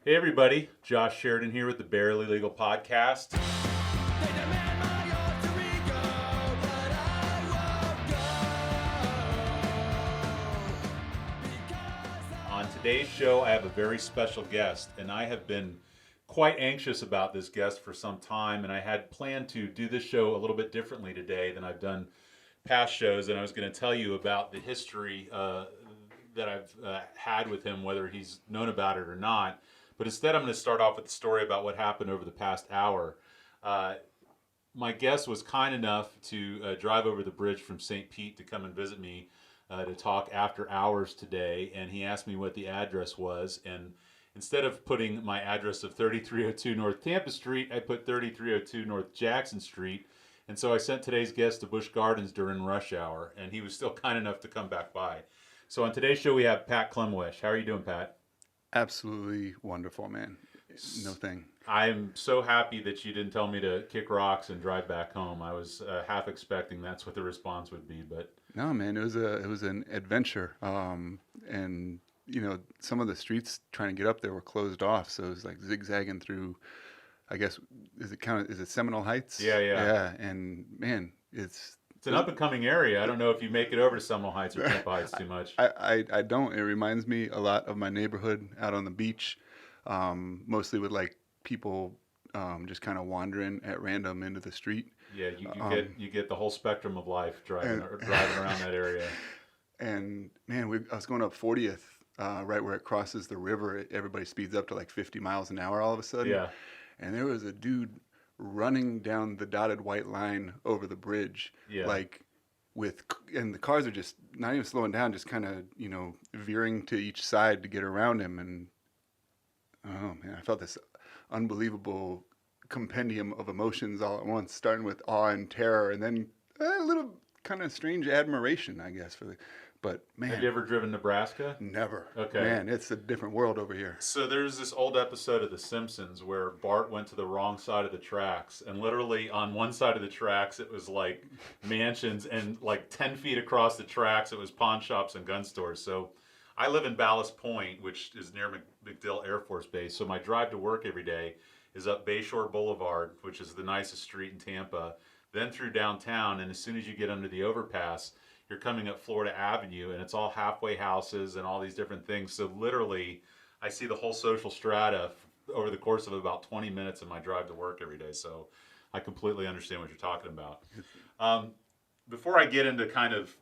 Hey everybody, Josh Sheridan here with the Barely Legal Podcast. On today's show, I have a very special guest, and I have been quite anxious about this guest for some time, and I had planned to do this show a little bit differently today than I've done past shows, and I was going to tell you about the history that I've had with him, whether he's known about it or not. But instead, I'm going to start off with the story about what happened over the past hour. Uh, my guest was kind enough to drive over the bridge from St. Pete to come and visit me to talk after hours today, and he asked me what the address was. And instead of putting my address of 3302 North Tampa Street, I put 3302 North Jackson Street. And so I sent today's guest to Busch Gardens during rush hour, and he was still kind enough to come back by. So on today's show, we have Pat Klemawesch. How are you doing, Pat? Absolutely wonderful, man. No thing. I'm so happy that you didn't tell me to kick rocks and drive back home. I was half expecting that's what the response would be, but No, man, it was an adventure. And some of the streets trying to get up there were closed off, so it was like zigzagging through. I guess is it Seminole Heights? yeah, yeah. Yeah, and man, It's an up and coming area. I don't know if you make it over to Seminole Heights or Tampa Heights too much. I don't. It reminds me a lot of my neighborhood out on the beach, mostly with like people just kind of wandering at random into the street. Yeah, you get the whole spectrum of life driving And driving around that area. And man, I was going up 40th, right where it crosses the river. Everybody speeds up to like 50 miles an hour all of a sudden. Yeah, And there was a dude running down the dotted white line over the bridge, yeah. like and the cars are just not even slowing down, just kind of, veering to each side to get around him. And oh man, I felt this unbelievable compendium of emotions all at once, starting with awe and terror, and then a little kind of strange admiration, I guess, but Have you man, ever driven Nebraska? never. Okay. Man, it's a different world over here. So there's this old episode of The Simpsons where Bart went to the wrong side of the tracks, and literally on one side of the tracks it was like mansions, and like 10 feet across the tracks it was pawn shops and gun stores. So I live in Ballast Point, which is near MacDill Air Force Base. So my drive to work every day is up Bayshore Boulevard, which is the nicest street in Tampa, then through downtown, and as soon as you get under the overpass, you're coming up Florida Avenue, and it's all halfway houses and all these different things. So literally, I see the whole social strata over the course of about 20 minutes in my drive to work every day. So I completely understand what you're talking about. Um, Before I get into kind of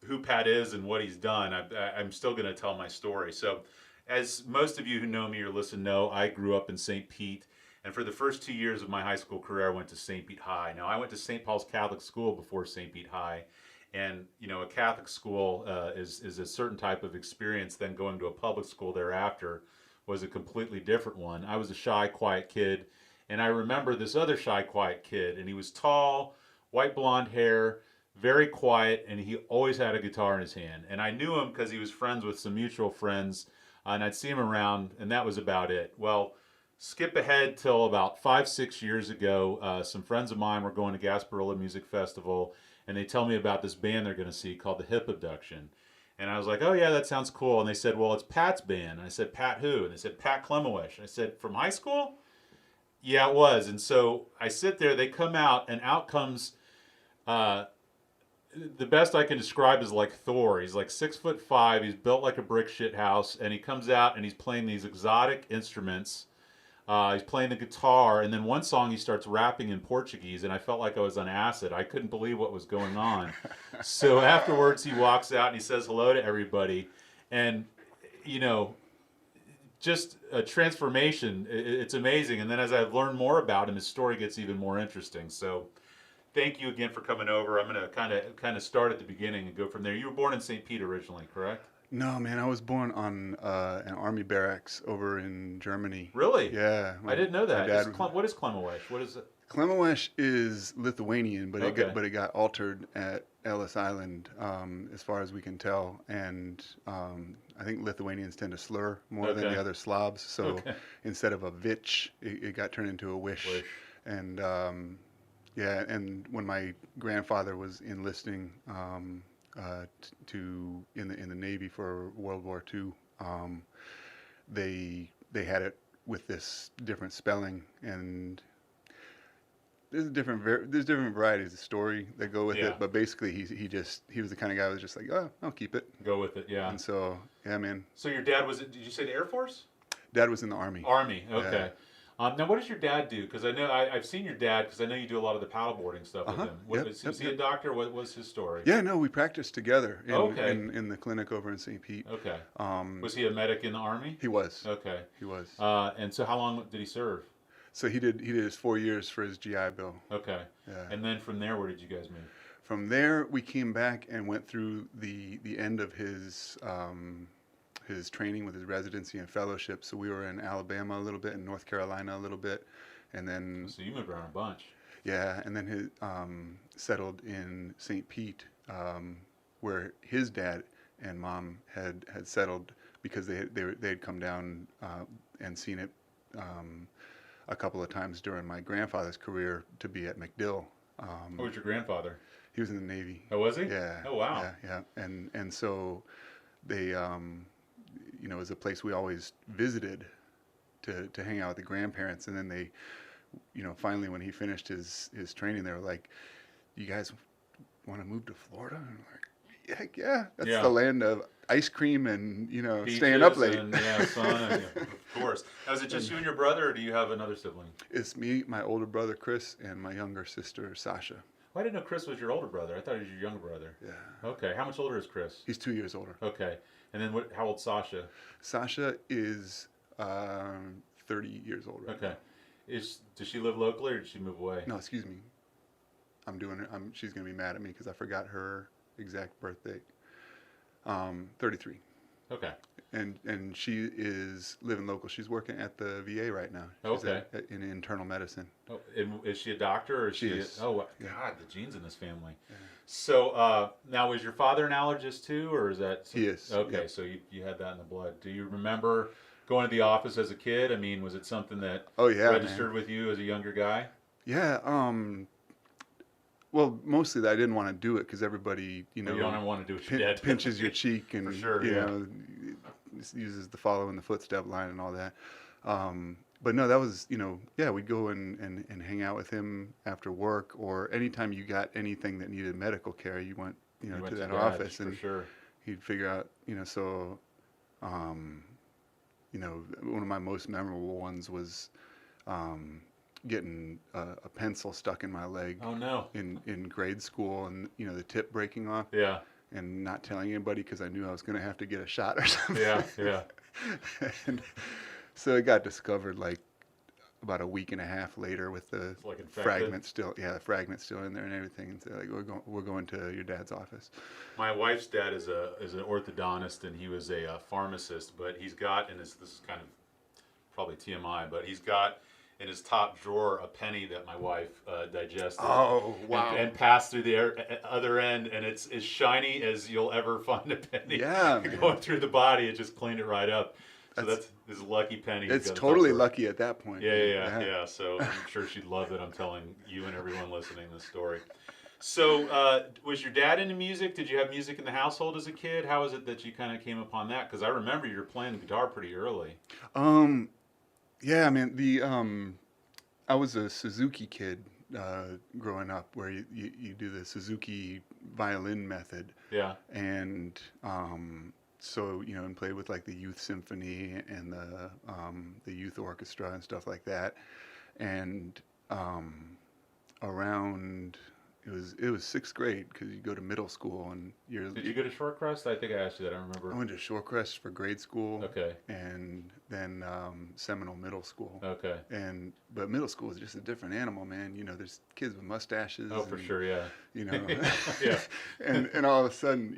who Pat is and what he's done, I'm still going to tell my story. So as most of you who know me or listen know, I grew up in St. Pete. And for the first 2 years of my high school career, I went to St. Pete High. Now, I went to St. Paul's Catholic School before St. Pete High. And, a Catholic school is a certain type of experience. Then going to a public school thereafter was a completely different one. I was a shy, quiet kid. And I remember this other shy, quiet kid. And he was tall, white blonde hair, very quiet. And he always had a guitar in his hand. And I knew him because he was friends with some mutual friends. And I'd see him around, and that was about it. Well, skip ahead till about 5, 6 years ago. Some friends of mine were going to Gasparilla Music Festival, and they tell me about this band they're going to see called the Hip Abduction. And I was like, oh yeah, that sounds cool. And they said, well, it's Pat's band. And I said, Pat who? And they said, Pat Klemawesch. I said, from high school? Yeah, it was. And so I sit there, they come out, and out comes, uh, the best I can describe is like Thor. He's like 6'5", he's built like a brick shit house, and he comes out and he's playing these exotic instruments. He's playing the guitar, and then one song he starts rapping in Portuguese, and I felt like I was on acid. I couldn't believe what was going on. So afterwards, he walks out and he says hello to everybody, and you know, just a transformation. It's amazing. And then as I learn more about him, his story gets even more interesting. So thank you again for coming over. I'm gonna kind of start at the beginning and go from there. You were born in St. Pete originally, correct? No, man, I was born on an army barracks over in Germany. Really? Yeah, I didn't know my that. dad. What is Klemawesch? What is it? Klemawesch is Lithuanian, but Okay. it got altered at Ellis Island, as far as we can tell. And I think Lithuanians tend to slur more than Okay. the other Slavs. So Okay. instead of a vich, it got turned into a wish. Wish. And yeah, and when my grandfather was enlisting in the Navy for World War II, they had it with this different spelling, and there's different varieties of story that go with Yeah. it. But basically, he was the kind of guy who was just like, oh, I'll keep it. Go with it, yeah. And so, yeah, man. So your dad did you say the Air Force? Dad was in the Army. Army, Yeah. okay. Now, what does your dad do? Because I know I've seen your dad because I know you do a lot of the paddleboarding stuff with him. Yep, Is he a doctor? What was his story? Yeah, no, we practiced together Okay. in the clinic over in St. Pete. Okay. Was he a medic in the Army? He was. Okay. He was. And so how long did he serve? So he did his 4 years for his GI Bill. Okay. Yeah. And then from there, where did you guys move? From there, we came back and went through the end of his training with his residency and fellowship. So we were in Alabama a little bit, in North Carolina a little bit, and then So you moved around a bunch. yeah, and then he settled in St. Pete, where his dad and mom had settled because they had come down and seen it a couple of times during my grandfather's career to be at MacDill. Who was your grandfather? He was in the Navy. Oh, was he? Yeah. Oh, wow. Yeah. And so they, it was a place we always visited to hang out with the grandparents. And then they, finally when he finished his training, they were like, "You guys want to move to Florida?" And I'm like, "Heck yeah, that's the land of ice cream and Beaches staying up late." And, sun, and, of course. Now, is it just you and your brother, or do you have another sibling? It's me, my older brother Chris, and my younger sister Sasha. Well, I didn't know Chris was your older brher. I thought he was your younger brother. Yeah. Okay. How much older is Chris? He's 2 years older. Okay. And then how old's Sasha? Sasha is 30 years old right Okay. Does she live locally or did she move away? now. No, excuse me. She's going to be mad at me because I forgot her exact birth date. 33. Okay. And she is living local. She's working at the VA right now. She's Okay. in internal medicine. Oh, and is she a doctor or is She she? is. Oh, Yeah. God, the genes in this family. Yeah. So now, is your father an allergist too, or is that? He is. Okay, Yep. so you had that in the blood. Do you remember going to the office as a kid? I mean, was it something that registered with you as a younger guy? Yeah. Well, mostly that I didn't want to do it because everybody, You don't want to do what your dad did. pinches your cheek and For sure, uses the follow in the footstep line and all that. But no, that was we'd go and hang out with him after work, or anytime you got anything that needed medical care, you went to that office, for and sure. he'd figure out so one of my most memorable ones was getting a pencil stuck in my leg. Oh no. In grade school, and the tip breaking off. Yeah. And not telling anybody because I knew I was going to have to get a shot or something. Yeah. And so it got discovered like about a week and a half later with the fragment still in there and everything. And so like, we're going to your dad's office. My wife's dad is an orthodontist, and he was a pharmacist, but he's got, and this is kind of probably TMI, but he's got in his top drawer a penny that my wife digested. Oh, wow. And passed through the other end, and it's as shiny as you'll ever find a penny. Yeah, man. Going through the body, it just cleaned it right up. So that's his lucky penny. It's totally lucky at that point. Yeah. So I'm sure she'd love that I'm telling you and everyone listening this story. So was your dad into music? Did you have music in the household as a kid? How is it that you kind of came upon that? Because I remember you were playing the guitar pretty early. Yeah, man. I was a Suzuki kid growing up, where you do the Suzuki violin method. Yeah. And so and played with like the youth symphony and the youth orchestra and stuff like that. And around it was sixth grade, because you go to middle school and Did you go to Shorecrest? I think I asked you that. I remember. I went to Shorecrest for grade school. Okay. And then Seminole Middle School. Okay. But middle school is just a different animal, man. There's kids with mustaches. Oh, for sure, yeah. Yeah. and all of a sudden,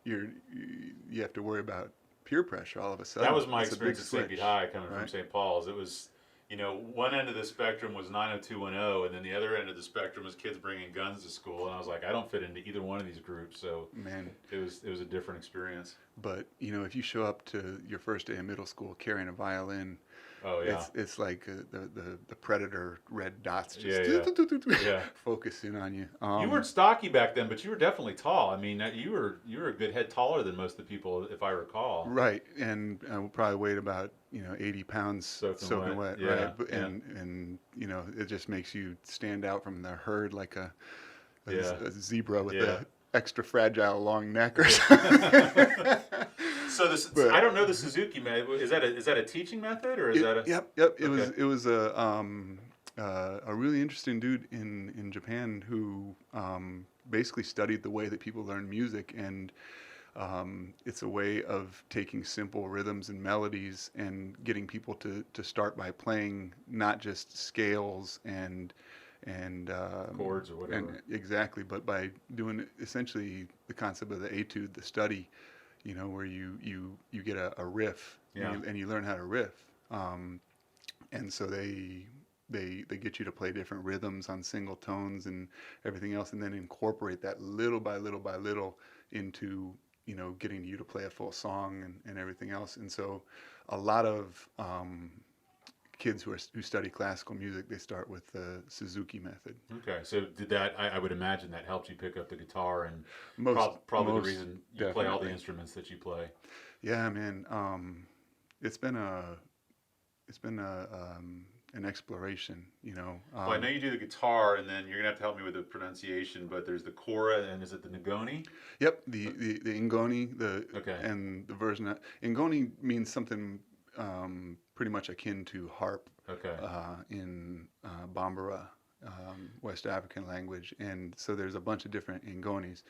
you have to worry about peer pressure all of a sudden. That was my It's a experience big at St. switch, Pete High, coming from right? St. Paul's. It was, one end of the spectrum was 90210, and then the other end of the spectrum was kids bringing guns to school. And I was like, I don't fit into either one of these groups. So Man. it was a different experience. But if you show up to your first day of middle school carrying a violin, Oh yeah. It's like the predator red dots just Yeah, yeah. Yeah. focusing on you. You weren't stocky back then, but you were definitely tall. I mean, you were a good head taller than most of the people, if I recall. Right, and probably weighed about 80 pounds Soaking soaking wet. wet, Yeah, right? yeah, And it just makes you stand out from the herd like yeah, a zebra with yeah. a extra fragile long neck or something. So this, I But don't know the Suzuki method. Is that a teaching method or is that a? yep. Okay. It was a really interesting dude in Japan who basically studied the way that people learn music, and it's a way of taking simple rhythms and melodies and getting people to start by playing not just scales and Chords or whatever. exactly, but by doing essentially the concept of the etude, the study, where you get a riff Yeah. and you learn how to riff. And so they get you to play different rhythms on single tones and everything else, and then incorporate that little by little by little into getting you to play a full song and everything else. And so a lot of kids who study classical music, they start with the Suzuki method. Okay. So did that? I would imagine that helped you pick up the guitar and probably the Most reason you play all the definitely. instruments that you play. Yeah, man. It's been an exploration. Well, I know you do the guitar, and then you're gonna have to help me with the pronunciation. But there's the Cora, and is it the Nagoni? Yep, the Ingoni, Okay. and the version of Ingoni means something pretty much akin to harp Okay. in Bambara, West African language, and so there's a bunch of different Ingonis.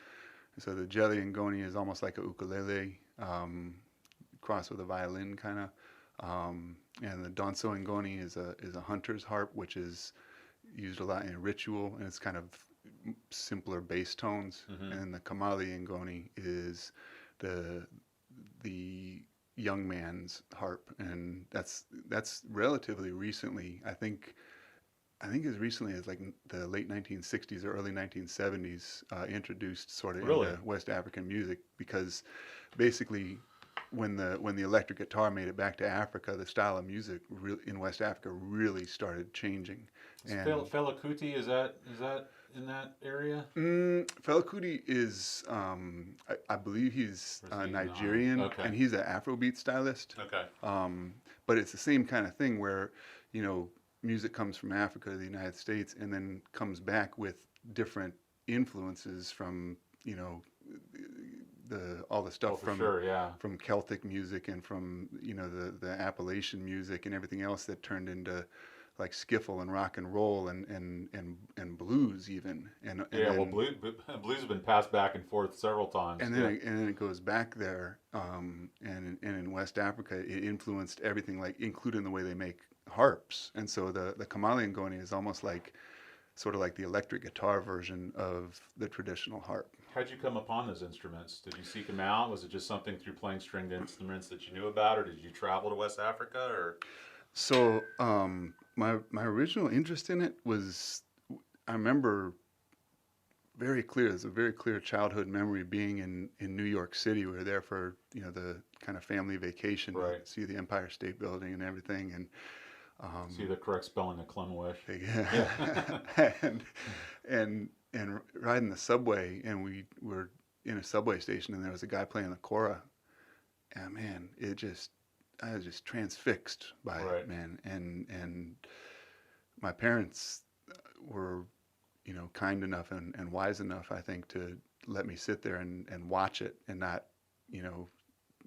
So the Jelly Ingoni is almost like a ukulele crossed with a violin kind of, and the Donso Ingoni is a hunter's harp, which is used a lot in ritual, and it's kind of simpler bass tones. Mm-hmm. And the Kamali Ngoni is the young man's harp, and that's relatively recently. I think as recently as like the late 1960s or early 1970s, introduced sort of Really? into West African music, because basically when the electric guitar made it back to Africa, the style of music in West Africa really started changing. And Fela Kuti, is that in that area? Fela Kuti is, I believe he's Or is he Nigerian, okay. and he's an Afrobeat stylist. Okay. But it's the same kind of thing where, music comes from Africa to the United States and then comes back with different influences from, all the stuff For sure, yeah. from Celtic music and from, the Appalachian music and everything else that turned into like skiffle and rock and roll and blues even. And Yeah, well, then, blues have been passed back and forth several times. and then it goes back there, and in West Africa it influenced everything, like including the way they make harps. And so the Kamali Ngoni is almost like sort of like the electric guitar version of the traditional harp. How'd you come upon those instruments? Did you seek them out? Was it just something through playing stringed instruments that you knew about, or did you travel to West Africa? Or So my original interest in it was, I remember very clear. It's a very clear childhood memory being in New York City. We were there for the kind of family vacation, Right. to see the Empire State Building and everything, and see the correct spelling of Klemawesch? yeah, and riding the subway, and we were in a subway station, and there was a guy playing the kora, and man, I was just transfixed by Right. it, man, and my parents were kind enough and wise enough, I think, to let me sit there and watch it and not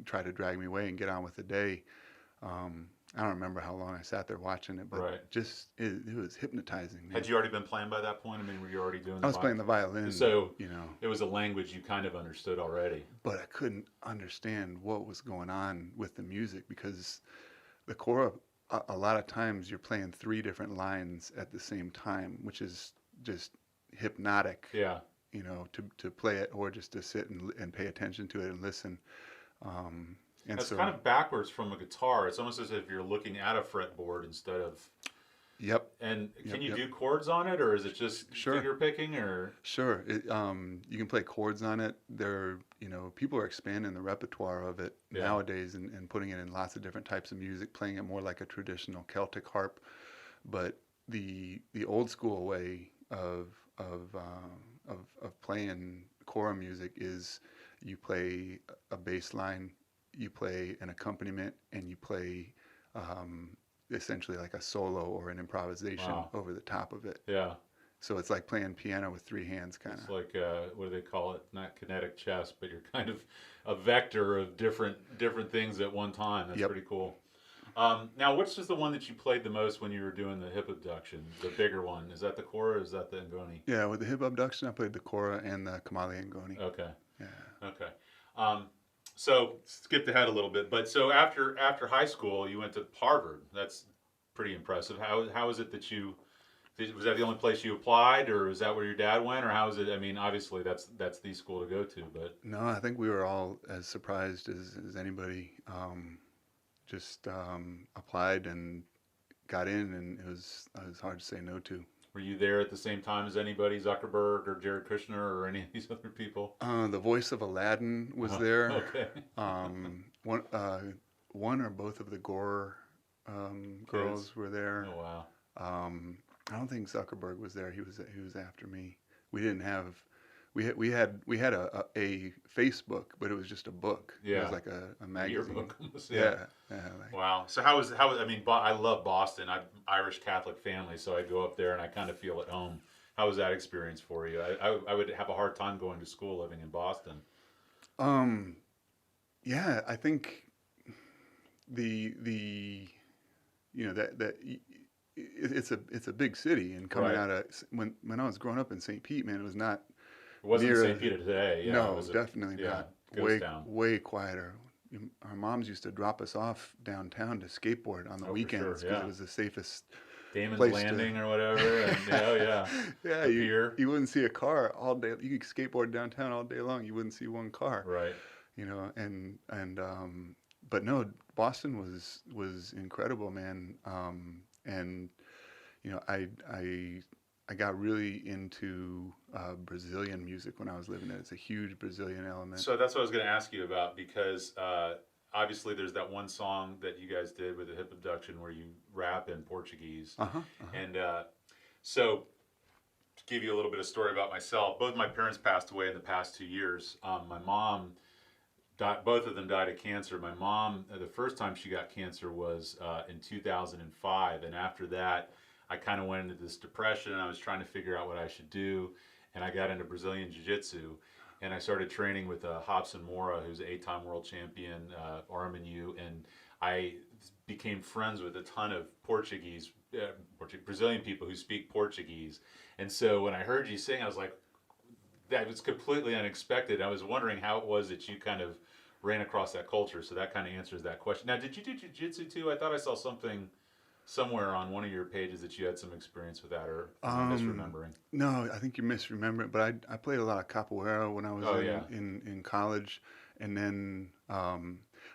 try to drag me away and get on with the day. I don't remember how long I sat there watching it, but Right. just it was hypnotizing, man. Had you already been playing by that point? I mean, were you already doing I was playing the violin, So it was a language you kind of understood already. but I couldn't understand what was going on with the music, because the kora, a lot of times you're playing three different lines at the same time, which is just hypnotic, Yeah. to play it, or just to sit and pay attention to it and listen. And That's so, kind of backwards from a guitar. It's almost as if you're looking at a fretboard instead of. Yep. And can Yep. you Yep. do chords on it, or is it just Sure. finger picking, or? Sure. You can play chords on it. People are expanding the repertoire of it Yeah. nowadays and putting it in lots of different types of music, playing it more like a traditional Celtic harp. But the old school way of playing choral music is you play a bass line, you play an accompaniment, and you play essentially like a solo or an improvisation Wow. over the top of it. Yeah. So it's like playing piano with three hands, kind It's of. like what do they call it? Not kinetic chess, but you're kind of a vector of different things at one time. That's Yep. pretty cool. Now, which is the one that you played the most when you were doing the hip abduction? The bigger one, is that the Cora or is that the Ngoni? Yeah, with the hip abduction, I played the Cora and the Kamali. Okay. Yeah. Okay. So skipped ahead a little bit, but so after high school, you went to Harvard. That's pretty impressive. How is it that you was that the only place you applied, or is that where your dad went, or how is it? I mean, obviously that's the school to go to, but No, I think we were all as surprised as anybody. Just applied and got in, and it was hard to say no to. were you there at the same time as anybody, Zuckerberg or Jared Kushner or any of these other people? The voice of Aladdin was Oh, there. okay. One or both of the Gore girls were there. Oh wow. I don't think Zuckerberg was there. He was after me. We didn't have. We had a Facebook, but it was just a book. It Yeah. was like a magazine. Yearbook almost, Yeah. Wow. So how I mean, I love Boston. I'm Irish Catholic family, so I go up there and I kind of feel at home. How was that experience for you? I would have a hard time going to school living in Boston. Yeah, I think the that it's a big city, and coming Right. out of when I was growing up in St. Pete, man, it was not. It wasn't Near St. as- Peter today. Yeah, No, it was definitely not. ghost town. Way quieter. Our moms used to drop us off downtown to skateboard on the Oh, for weekends sure, because yeah. it was the safest Damon's place Landing or whatever. And, yeah. Yeah, The pier. you wouldn't see a car all day. You could skateboard downtown all day long. You wouldn't see one car. Right. But no, Boston was incredible, man. And I got really into Brazilian music when I was living there. It's a huge Brazilian element. So that's what I was going to ask you about, because obviously there's that one song that you guys did with the hip abduction where you rap in Portuguese. And so to give you a little bit of story about myself, both my parents passed away in the past 2 years. My mom died, both of them died of cancer. My mom, the first time she got cancer was in 2005, and after that I kind of went into this depression. I was trying to figure out what I should do, and I got into Brazilian Jiu-Jitsu, and I started training with Robson Moura, who's an 8-time world champion, RMNU, and I became friends with a ton of Brazilian people who speak Portuguese. And so when I heard you sing, I was like, that was completely unexpected. I was wondering how it was that you kind of ran across that culture, so that kind of answers that question. Now, did you do Jiu-Jitsu too? I thought I saw something somewhere on one of your pages that you had some experience with that, or am I misremembering? No, I think you're misremembering. But I played a lot of capoeira when I was in college, and then I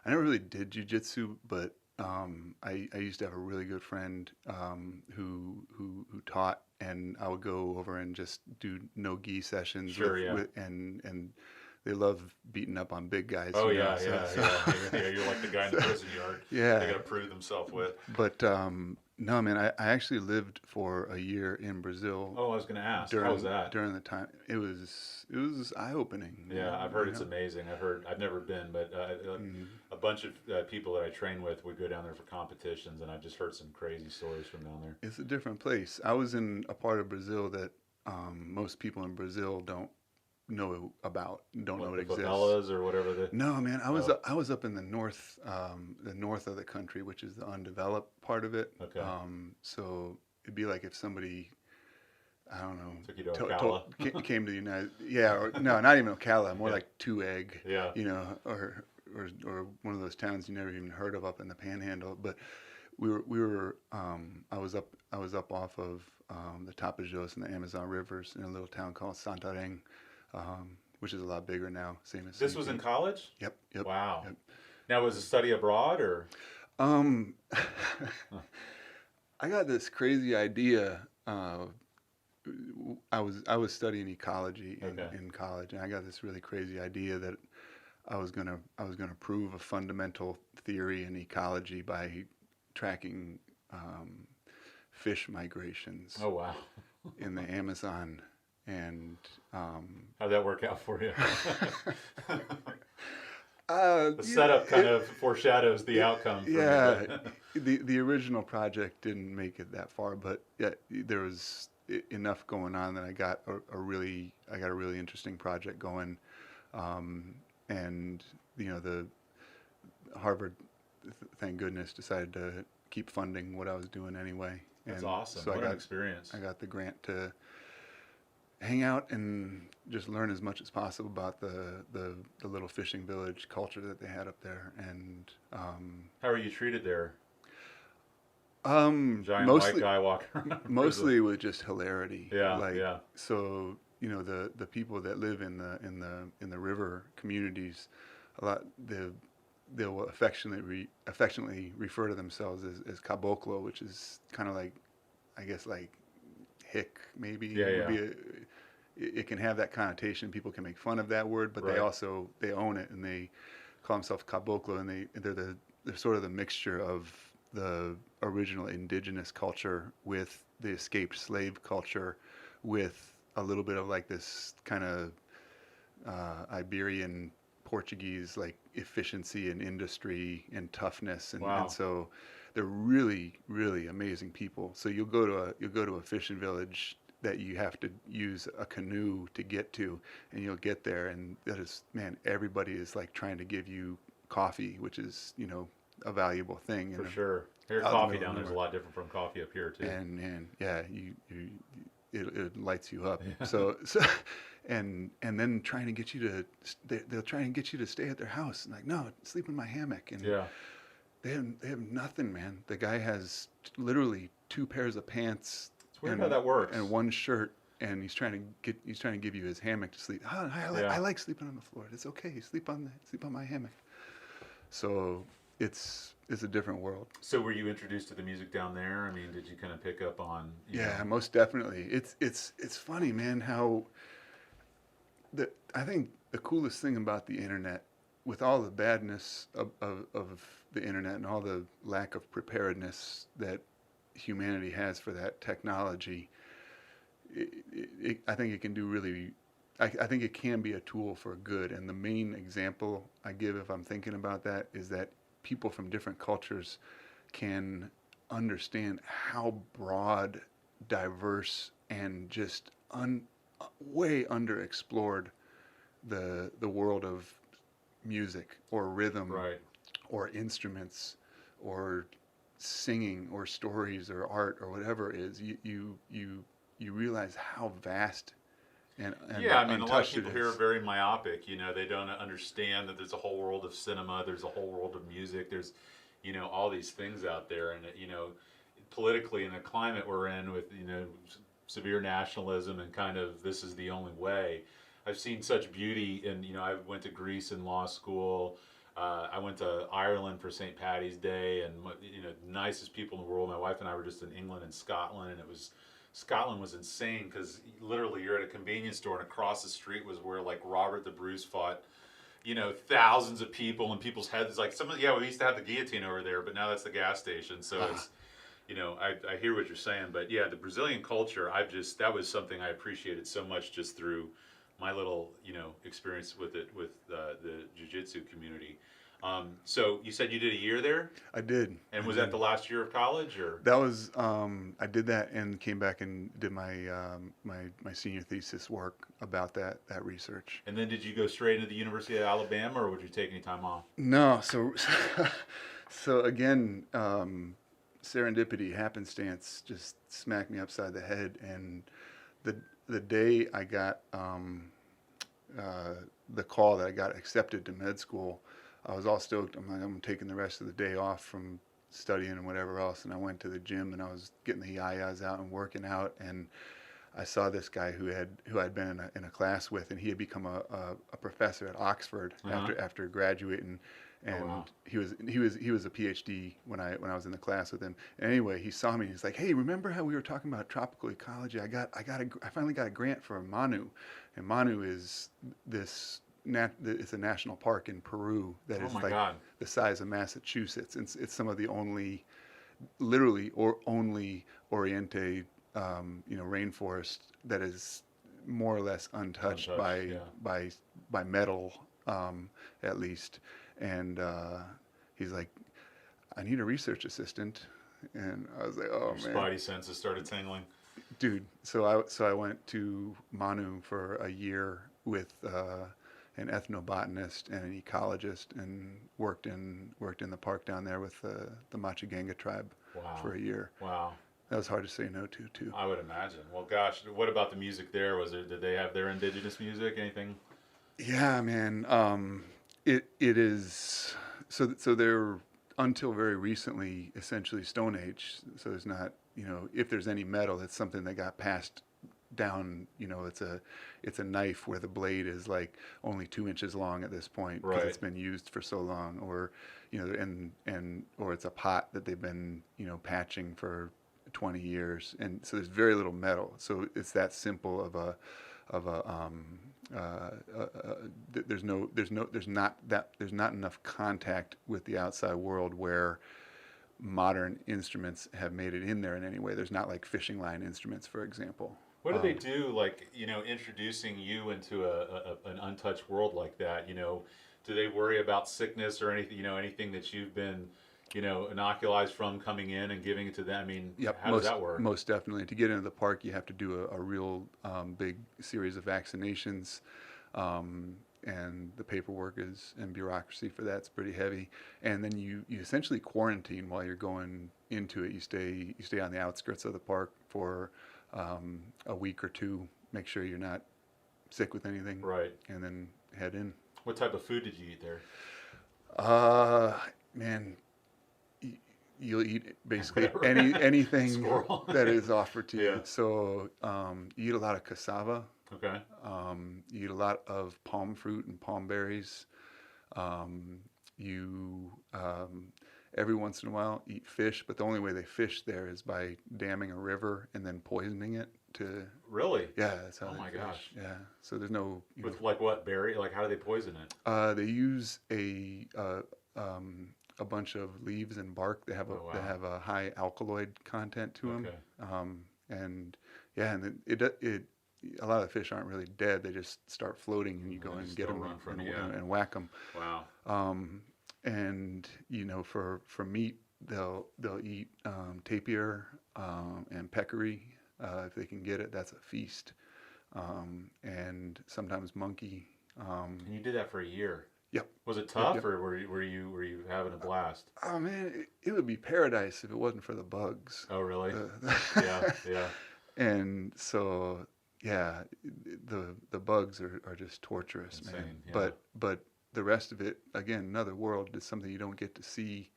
never really did jiu-jitsu, but I used to have a really good friend who taught, and I would go over and just do no-gi sessions. Sure, yeah. And they love beating up on big guys. Oh, you know, yeah. You're like the guy in the prison yard. Yeah. They got to prove themselves with. But no, man, I actually lived for a year in Brazil. Oh, I was going to ask. How was that? During the time, it was eye-opening. Yeah, I've heard it's amazing. I've never been, but a bunch of people that I train with would go down there for competitions, and I've just heard some crazy stories from down there. It's a different place. I was in a part of Brazil that most people in Brazil don't know about, don't know it exists. Favelas or whatever. No, man, I was up in the north of the country, which is the undeveloped part of it. Okay. So it'd be like if somebody, I don't know, took you to Ocala. came to the or no, not even Ocala, more like Two Egg. Yeah. Or one of those towns you never even heard of up in the Panhandle. But we were I was up off of the Tapajós and the Amazon rivers in a little town called Santarém. Which is a lot bigger now. Same as this was in college? Yep. Wow. Yep. Now, was it study abroad or? I got this crazy idea. I was studying ecology Okay. in college, and I got this really crazy idea that I was gonna prove a fundamental theory in ecology by tracking um, fish migrations Oh wow. in the Amazon, and um, How'd that work out for you? The yeah, setup kind of foreshadows the outcome for me, yeah, but the original project didn't make it that far, but yeah, there was enough going on that I got a really interesting project going, um, and the Harvard, thank goodness, decided to keep funding what I was doing anyway, that's and awesome. so What an experience. I got the grant to hang out and just learn as much as possible about the little fishing village culture that they had up there, and How are you treated there? Giant white mostly guy walking around. mostly with just hilarity, Yeah, like yeah. so the people that live in the river communities, a lot they'll affectionately refer to themselves as caboclo, which is kind of like, I guess, like hick maybe Yeah, would yeah. be it can have that connotation. People can make fun of that word, but Right. they own it, and they call themselves caboclo, and they're sort of the mixture of the original indigenous culture with the escaped slave culture, with a little bit of like this kind of Iberian Portuguese like efficiency and industry and toughness, and Wow. so they're really really amazing people. So you'll go to a fishing village that you have to use a canoe to get to, and you'll get there, and that is, man, everybody is like trying to give you coffee, which is a valuable thing For sure. Here, out in the coffee middle of down there's a nowhere. lot different from coffee up here too. And yeah, it lights you up. Yeah. So and then trying to get you to they'll try and get you to stay at their house, and like, no, sleep in my hammock, and Yeah. they have nothing, man. The guy has literally two pairs of pants It's weird how that works. and one shirt, and he's trying to give you his hammock to sleep. Oh, I Yeah. like sleeping on the floor. It's okay. Sleep on my hammock. So it's a different world. So were you introduced to the music down there? I mean, did you kind of pick up on, Yeah, most definitely. It's funny, man, how I think the coolest thing about the internet, with all the badness of the internet and all the lack of preparedness that humanity has for that technology, I think it can do really. I think it can be a tool for good. And the main example I give, if I'm thinking about that, is that people from different cultures can understand how broad, diverse, and just way underexplored the world of music or rhythm right? or instruments or singing or stories or art or whatever it is. You realize how vast and Yeah, I mean, a lot of untouched it people here are is. very myopic. They don't understand that there's a whole world of cinema, there's a whole world of music, there's, all these things out there. And, politically in the climate we're in with, severe nationalism and kind of this is the only way. I've seen such beauty in, I went to Greece in law school. I went to Ireland for St. Patty's Day, and nicest people in the world. My wife and I were just in England and Scotland, and Scotland was insane because literally you're at a convenience store and across the street was where like Robert the Bruce fought, thousands of people and people's heads. Like we used to have the guillotine over there, but now that's the gas station. So it's, I hear what you're saying, but yeah, the Brazilian culture, that was something I appreciated so much just through my little, experience with it with the jiu-jitsu community. So you said you did a year there, I did. and I was did. that the last year of college, or? That was I did that and came back and did my senior thesis work about that research. And then did you go straight into the University of Alabama, or would you take any time off? No, so again, serendipity, happenstance, just smacked me upside the head. And the day I got the call that I got accepted to med school, I was all stoked. I'm like, I'm taking the rest of the day off from studying and whatever else. And I went to the gym and I was getting the yayas out and working out. And I saw this guy who I'd been in a class with, and he had become a professor at Oxford Uh-huh. after graduating. and wow. he was a PhD when I was in the class with him. And anyway, he saw me. He's like, "Hey, remember how we were talking about tropical ecology? I finally got a grant for Manu, and Manu is this." It's a national park in Peru that Oh is my like God. the size of Massachusetts. It's some of the only, literally, or only Oriente, rainforest that is more or less untouched, Untouched, yeah. by metal, at least. And he's like, "I need a research assistant," and I was like, "Oh Your man, spidey senses started tingling. dude!" So I went to Manu for a year with an ethnobotanist and an ecologist, and worked in the park down there with the Machiganga tribe Wow. for a year. Wow. That was hard to say no to too. I would imagine. Well, gosh, what about the music there? Did they have their indigenous music? Anything? Yeah, man. It is so they're, until very recently, essentially Stone Age. So there's not, if there's any metal, it's something that got passed down. It's a knife where the blade is like only 2 inches long at this point because Right. it's been used for so long, or or it's a pot that they've been patching for 20 years, and so there's very little metal. So it's that simple of a there's not enough contact with the outside world where modern instruments have made it in there in any way. There's not like fishing line instruments, for example. What do they do, like, introducing you into an untouched world like that? Do they worry about sickness or anything, anything that you've been, inoculized from coming in and giving it to them? I mean, Yep, how does that work? most definitely. To get into the park, you have to do a real big series of vaccinations, and the paperwork and bureaucracy for that's pretty heavy. And then you essentially quarantine while you're going into it. You stay on the outskirts of the park for a week or two. Make sure you're not sick with anything, Right. and then head in. What type of food did you eat there? Man, you'll eat basically Whatever. anything Squirrel. that is offered to you. Yeah. So you eat a lot of cassava. Okay. You eat a lot of palm fruit and palm berries. You every once in a while eat fish, but the only way they fish there is by damming a river and then poisoning it to. Really? Yeah, that's how Oh they my fish. gosh. Yeah, so there's no. With like what, berry? Like, how do they poison it? They use a bunch of leaves and bark. They have Oh, wow. they have a high alkaloid content to them. Okay. And yeah, and it a lot of the fish aren't really dead. They just start floating, and you go They and just get still them run from and, you, yeah. and whack them. Wow. And for meat, they'll eat tapir and peccary if they can get it. That's a feast. And sometimes monkey. And you did that for a year. Yep. Was it tough, Yep. or were you having a blast? Oh man, it would be paradise if it wasn't for the bugs. Oh, really? The- Yeah, yeah. And so, yeah, the bugs are just torturous, Insane, man. yeah. But the rest of it, again, another world, is something you don't get to see,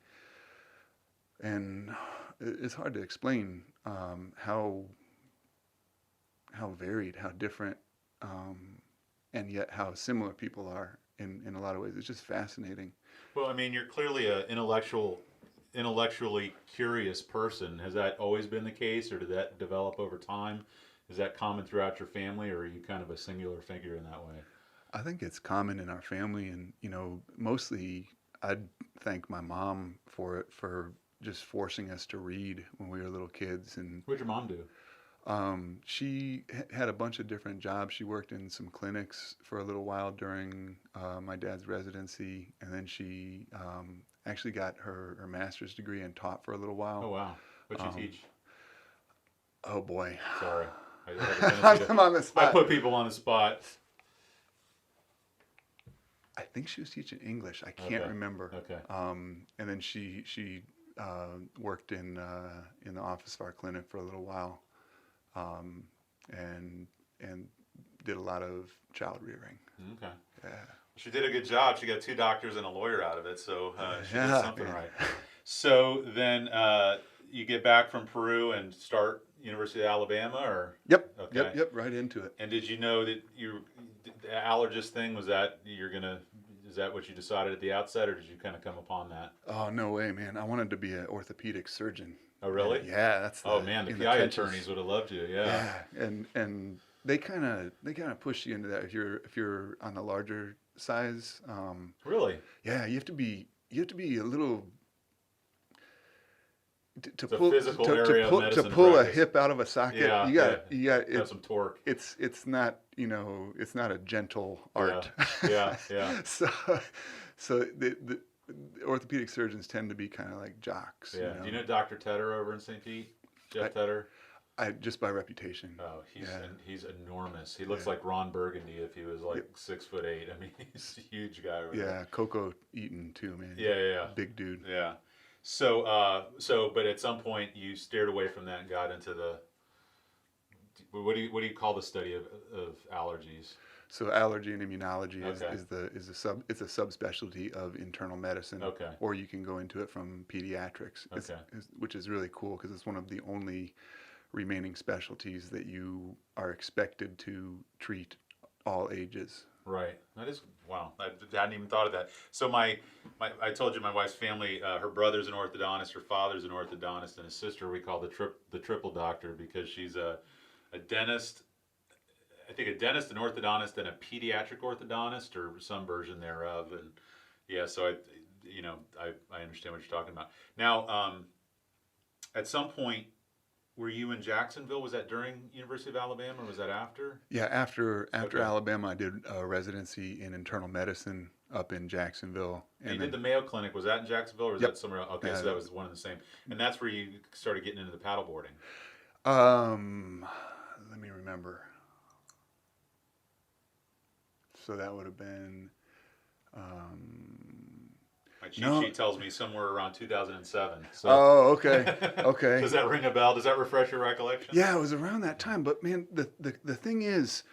and it's hard to explain how varied, how different, and yet how similar people are in a lot of ways. It's just fascinating. Well, I mean, you're clearly an intellectually curious person. Has that always been the case, or did that develop over time? Is that common throughout your family, or are you kind of a singular figure in that way? I think it's common in our family, and mostly I'd thank my mom for it, for just forcing us to read when we were little kids. And What'd your mom do? she had a bunch of different jobs. She worked in some clinics for a little while during my dad's residency, and then she actually got her master's degree and taught for a little while. Oh, wow. What'd you teach? Oh boy, Sorry. I have a tendency I'm on the I spot. put people on the spot. I think she was teaching English. I can't Okay. remember. Okay. And then she worked in the office of our clinic for a little while, and did a lot of child rearing. Okay. Yeah. She did a good job. She got 2 doctors and a lawyer out of it, so she did Yeah, something man. right. So then you get back from Peru and start University of Alabama, or? Yep. Okay. Yep. Right into it. And did you know that the allergist thing was that you're gonna is that what you decided at the outset, or did you kind of come upon that? Oh, no way, man. I wanted to be an orthopedic surgeon. Oh, really? Yeah, that's Oh man, the in the PI trenches. attorneys would have loved you. Yeah. Yeah, and they kind of push you into that if you're on the larger size. Really? Yeah, you have to be a little to It's a pull physical to area of pull medicine to to pull a practice. hip out of a socket. Yeah, You got have some torque. it's not it's not a gentle art. Yeah, yeah. So the orthopedic surgeons tend to be kind of like jocks. Yeah. Do you know Dr. Tedder over in St. Pete? Jeff Tedder? I just by reputation. Oh, Yeah. he's enormous. He looks Yeah. like Ron Burgundy if he was like Yep. 6'8". I mean, he's a huge guy. Over Yeah, there. Coco Eaton too, man. Yeah. Big dude. Yeah. So, but at some point you steered away from that and got into the. What do you call the study of allergies? So allergy and immunology Okay. is a subspecialty of internal medicine. Okay. Or you can go into it from pediatrics. Okay. Which is really cool because it's one of the only remaining specialties that you are expected to treat all ages. Right. That is wow. I hadn't even thought of that. So I told you my wife's family. Her brother's an orthodontist. Her father's an orthodontist, and his sister we call the triple doctor because she's a dentist. I think a dentist, an orthodontist, and a pediatric orthodontist, or some version thereof. And yeah, so I understand what you're talking about. Now, at some point, were you in Jacksonville? Was that during University of Alabama, or was that after? Yeah, after Okay. Alabama, I did a residency in internal medicine up in Jacksonville. And you did the Mayo Clinic. Was that in Jacksonville, or was Yep. that somewhere else? Okay, Yeah, so that was one and the same. And that's where you started getting into the paddle boarding. Let me remember. So that would have been. My cheat No. sheet tells me somewhere around 2007. So. Oh, okay, okay. Does that ring a bell? Does that refresh your recollection? Yeah, it was around that time. But man, the thing is,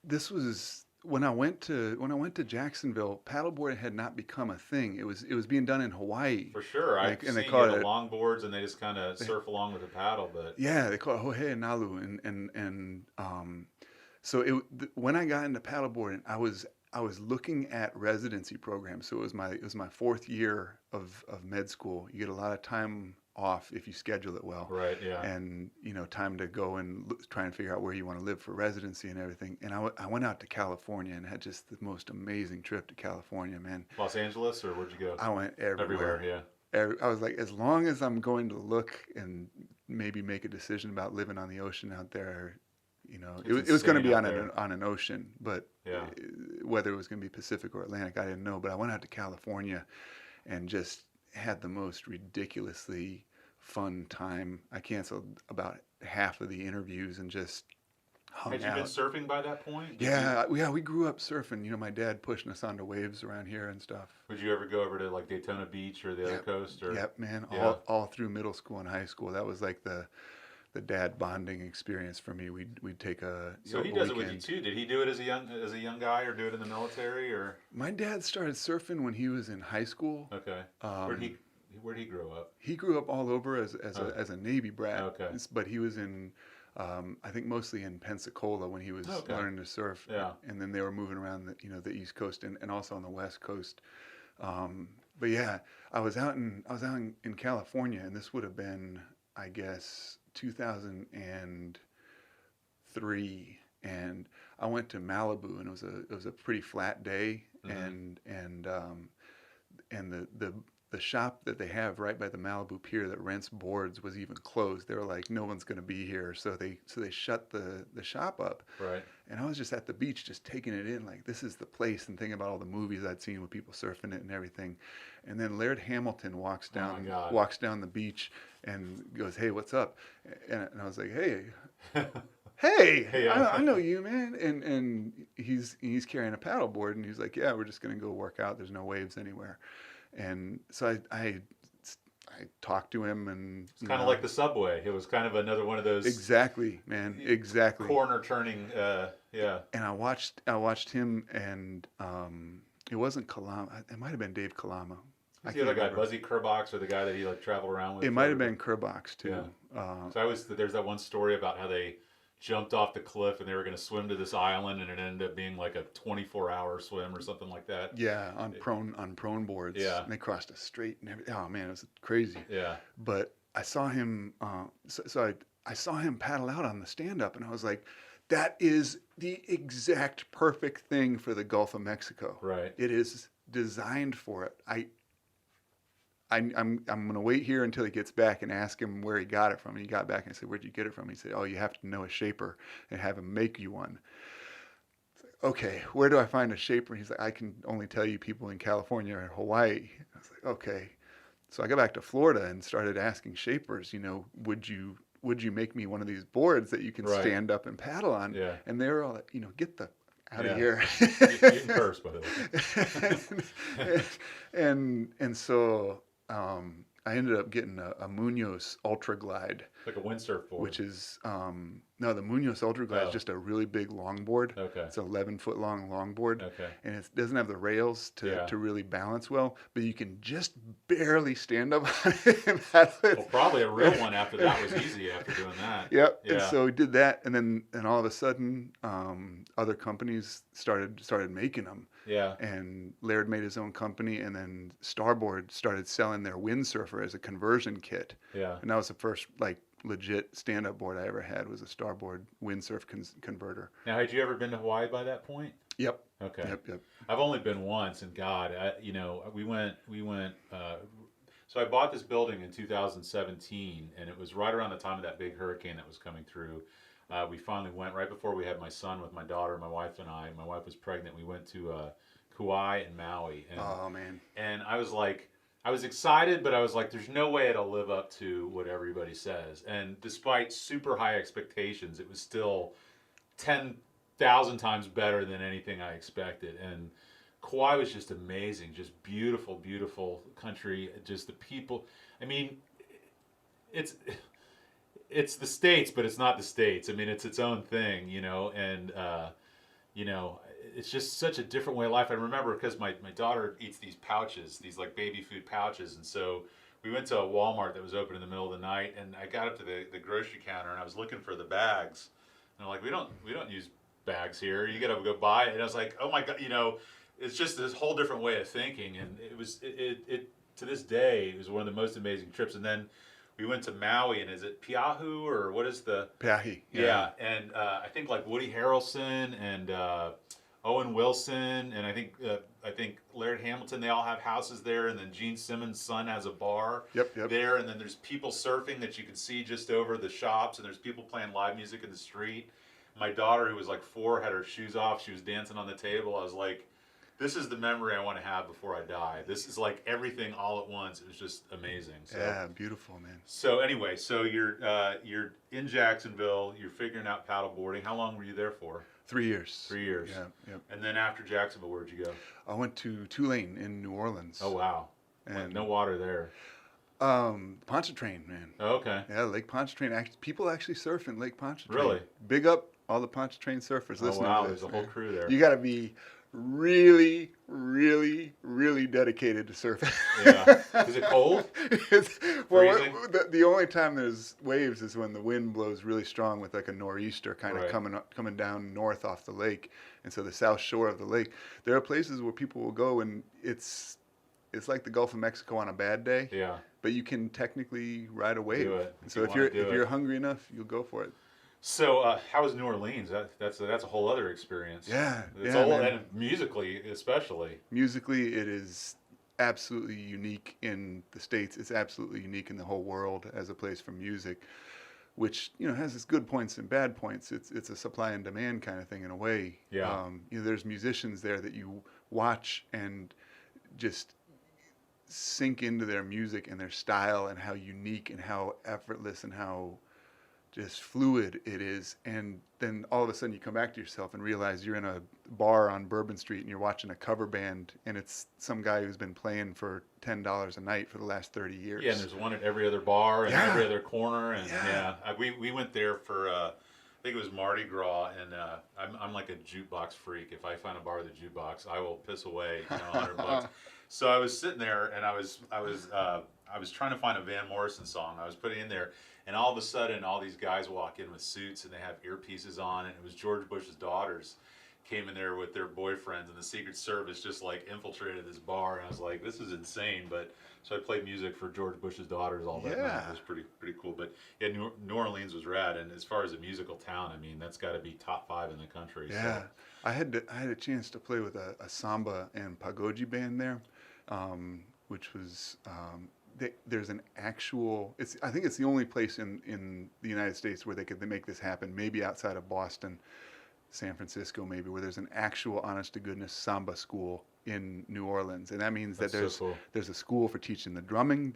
this was when I went to Jacksonville. Paddleboarding had not become a thing. It was being done in Hawaii. For sure. Like, I've and they seen call the it- longboards, and they just kind of surf along with the paddle. But Yeah, they call it Hohei Nalu, so when I got into paddleboarding, I was looking at residency programs. So it was my fourth year of med school. You get a lot of time off if you schedule it well, right, yeah. and time to go and try and figure out where you want to live for residency and everything. And I went out to California and had just the most amazing trip to California, man. Los Angeles, or where'd you go? I went everywhere. Yeah. I was like, as long as I'm going to look and maybe make a decision about living on the ocean out there, It's it was going to insane be out on an ocean, but Yeah. whether it was going to be Pacific or Atlantic, I didn't know. But I went out to California and just had the most ridiculously fun time. I canceled about half of the interviews and just hung Had you out. been surfing by that point? Yeah, we grew up surfing. My dad pushing us onto waves around here and stuff. Would you ever go over to like Daytona Beach or the other coast? Or Yep, man. Yeah. All through middle school and high school, that was like the dad bonding experience for me. We'd take a So he a does it with you weekend. too. Did he do it as a young guy, or do it in the military, or? My dad started surfing when he was in high school. Okay. Where'd he grow up? He grew up all over as a Navy brat. Okay. But he was in, I think mostly in Pensacola when he was Okay. learning to surf. Yeah. And then they were moving around the East Coast and also on the West Coast. But yeah, I was out in California, and this would have been, I guess, 2003, and I went to Malibu, and it was a pretty flat day, Mhm. and the shop that they have right by the Malibu pier that rents boards was even closed. They were like, no one's going to be here, so they shut the shop up. Right. And I was just at the beach, just taking it in, like this is the place, and thinking about all the movies I'd seen with people surfing it and everything. And then Laird Hamilton walks Oh my God. down the beach and goes, "Hey, what's up?" And I was like, "Hey, hey, Hey, I know you, man." And he's carrying a paddleboard, and he's like, "Yeah, we're just gonna go work out. There's no waves anywhere." And so I talked to him, and It's kind of like the subway. It was kind of another one of those exactly, man, exactly. corner turning. Yeah. And I watched him, and it wasn't Kalama. It might have been Dave Kalama. Who's the other guy, Buzzy Kerbox, or the guy that he like traveled around with? It might have been Kerbox too. Yeah. So there's that one story about how they jumped off the cliff and they were going to swim to this island, and it ended up being like a 24-hour swim or something like that. Yeah, on prone boards. Yeah. And they crossed a strait and everything. Oh man, it was crazy. Yeah. But I saw him. I saw him paddle out on the stand up, and I was like, that is the exact perfect thing for the Gulf of Mexico. Right. It is designed for it. I'm gonna wait here until he gets back and ask him where he got it from. And he got back and I said, "Where'd you get it from?" He said, "Oh, you have to know a shaper and have him make you one." Okay, where do I find a shaper? He's like, "I can only tell you people in California or Hawaii." I was like, "Okay." So I got back to Florida and started asking shapers, would you make me one of these boards that you can stand up and paddle on? Yeah. And they were all like, get the out of here. You can curse, by the way. and so I ended up getting a Munoz Ultra Glide. Like a windsurf board. Which is, no, the Munoz Ultra Glide is just a really big longboard. Okay. It's an 11-foot long longboard. Okay. And it doesn't have the rails to really balance well, but you can just barely stand up on it and paddle it. Well, probably a real one after that was easy after doing that. Yep. Yeah. And so we did that, and all of a sudden, other companies started making them. Yeah. And Laird made his own company, and then Starboard started selling their windsurfer as a conversion kit. Yeah. And that was the first legit stand-up board I ever had, was a Starboard windsurf converter. Now, had you ever been to Hawaii by that point? Yep. Okay. Yep. I've only been once, and God, we went. So I bought this building in 2017, and it was right around the time of that big hurricane that was coming through. We finally went right before we had my son with my daughter, my wife and I. My wife was pregnant. We went to Kauai and Maui. And, Oh man. And I was excited, but I was like, there's no way it'll live up to what everybody says. And despite super high expectations, it was still 10,000 times better than anything I expected. And Kauai was just amazing, just beautiful, beautiful country. Just the people. I mean, it's the States, but it's not the States. I mean, it's its own thing, and it's just such a different way of life. I remember because my daughter eats these pouches, these like baby food pouches, and so we went to a Walmart that was open in the middle of the night, and I got up to the grocery counter and I was looking for the bags, and I'm like, we don't use bags here. You gotta go buy it. And I was like, oh my God, it's just this whole different way of thinking, and it to this day it was one of the most amazing trips. And then we went to Maui, and is it Piahu or what is the Piahi? Yeah, and I think like Woody Harrelson and Owen Wilson, and I think Laird Hamilton. They all have houses there, and then Gene Simmons' son has a bar there, and then there's people surfing that you can see just over the shops, and there's people playing live music in the street. My daughter, who was like 4, had her shoes off. She was dancing on the table. I was like, this is the memory I want to have before I die. This is like everything all at once. It was just amazing. So, yeah, beautiful, man. So anyway, so you're in Jacksonville. You're figuring out paddle boarding. How long were you there for? 3 years. 3 years. Yeah. Yep. And then after Jacksonville, where'd you go? I went to Tulane in New Orleans. Oh wow. And no water there. Pontchartrain, man. Oh, okay. Yeah, Lake Pontchartrain. People actually surf in Lake Pontchartrain. Really? Big up all the Pontchartrain surfers listening wow, to this. there's a whole crew there. You got to be really, really, really dedicated to surfing. Yeah. Is it cold? The only time there's waves is when the wind blows really strong with like a nor'easter kind of coming down north off the lake, and so the south shore of the lake. There are places where people will go, and it's like the Gulf of Mexico on a bad day. Yeah. But you can technically ride a wave. Do it. So if you're hungry enough, you'll go for it. So how was New Orleans? That's a whole other experience. Yeah, and musically especially. Musically, it is absolutely unique in the States. It's absolutely unique in the whole world as a place for music, which has its good points and bad points. It's a supply and demand kind of thing in a way. Yeah. There's musicians there that you watch and just sink into their music and their style and how unique and how effortless and how just fluid it is, and then all of a sudden you come back to yourself and realize you're in a bar on Bourbon Street and you're watching a cover band, and it's some guy who's been playing for $10 a night for the last 30 years. Yeah, and there's one at every other bar and every other corner, and we went there for I think it was Mardi Gras, and I'm like a jukebox freak. If I find a bar with a jukebox, I will piss away $100. So I was sitting there, and I was I was trying to find a Van Morrison song. I was putting in there, and all of a sudden, all these guys walk in with suits and they have earpieces on, and it was George Bush's daughters came in there with their boyfriends, and the Secret Service just like infiltrated this bar, and I was like, this is insane. But so I played music for George Bush's daughters all that night. It was pretty cool. But yeah, New Orleans was rad, and as far as a musical town, I mean, that's got to be top 5 in the country. Yeah, So. I had a chance to play with a samba and pagoji band there, which was there's an actual. I think it's the only place in the United States where they make this happen. Maybe outside of Boston, San Francisco, maybe, where there's an actual honest to goodness samba school in New Orleans, and that means that there's a school for teaching the drumming.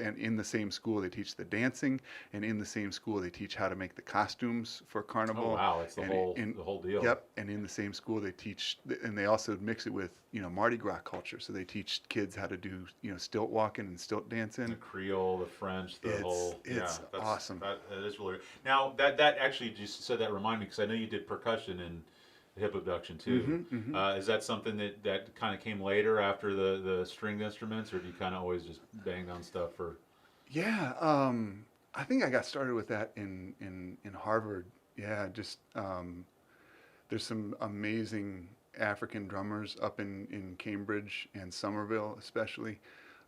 And in the same school they teach the dancing, and in the same school they teach how to make the costumes for Carnival. Oh wow, it's the whole deal. Yep, and in the same school they teach, and they also mix it with Mardi Gras culture. So they teach kids how to do stilt walking and stilt dancing. The Creole, the French, it's awesome. That is really now that actually just said that reminded me because I know you did percussion and hip abduction too. Is that something that kind of came later after the stringed instruments, or do you kind of always just banged on stuff for? Yeah, I think I got started with that in Harvard. Yeah, just there's some amazing African drummers up in Cambridge and Somerville, especially.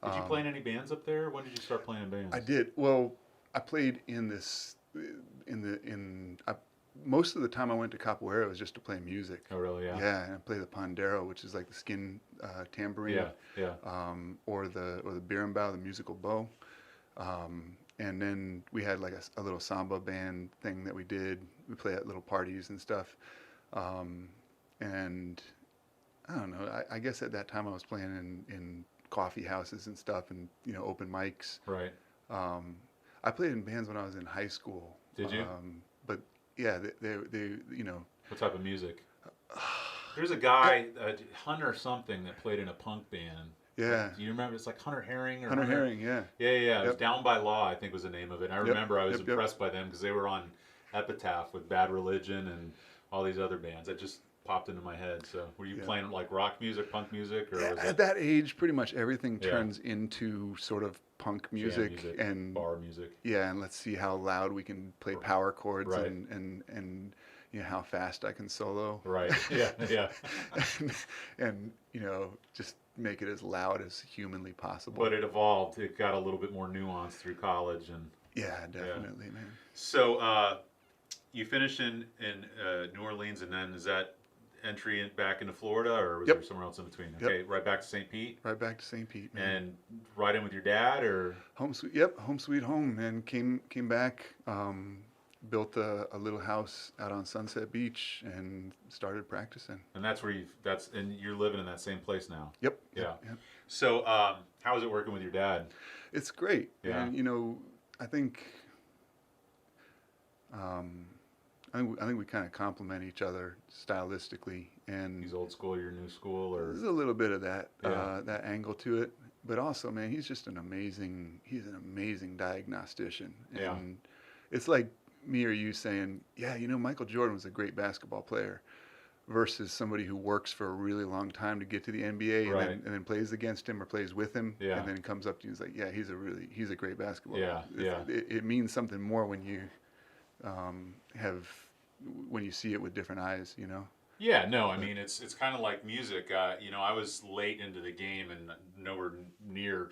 Did you play in any bands up there? When did you start playing in bands? I did. Well, I played most of the time I went to Capoeira was just to play music. Oh, really? Yeah. Yeah, and I play the pandero, which is like the skin tambourine. Yeah. Or the berimbau, the musical bow. And then we had like a little samba band thing that we did. We play at little parties and stuff. And I don't know. I guess at that time I was playing in coffee houses and stuff, and open mics. Right. I played in bands when I was in high school. Did you? But yeah, they What type of music? There's a guy, Hunter something, that played in a punk band. Yeah. Do you remember? It's like Hunter Herring or Hunter Herring, yeah. Yeah. It was Down by Law, I think was the name of it. And I remember I was impressed by them because they were on Epitaph with Bad Religion and all these other bands. That just popped into my head. So were you playing like rock music, punk music? Or was at that age, pretty much everything turns into sort of punk music and bar music. Yeah, and let's see how loud we can play power chords and how fast I can solo. Right. Yeah. and just make it as loud as humanly possible. But it evolved. It got a little bit more nuanced through college and. Yeah, definitely, man. So you finished in New Orleans, and then is that entry back into Florida, or was there somewhere else in between? Okay, right back to St. Pete. Right back to St. Pete, man. And right in with your dad, or home sweet home, man. Came back, built a little house out on Sunset Beach, and started practicing. And that's where and you're living in that same place now. Yep. Yeah. So how is it working with your dad? It's great. Yeah. And I think we kind of complement each other stylistically, and he's old school, you're new school, or there's a little bit of that that angle to it. But also, man, he's an amazing diagnostician. And it's like me or you saying, Michael Jordan was a great basketball player, versus somebody who works for a really long time to get to the NBA and then plays against him or plays with him, and then comes up to you and is like, he's a great basketball player. It means something more when you when you see it with different eyes, Yeah, no, I mean, it's kind of like music. I was late into the game and nowhere near,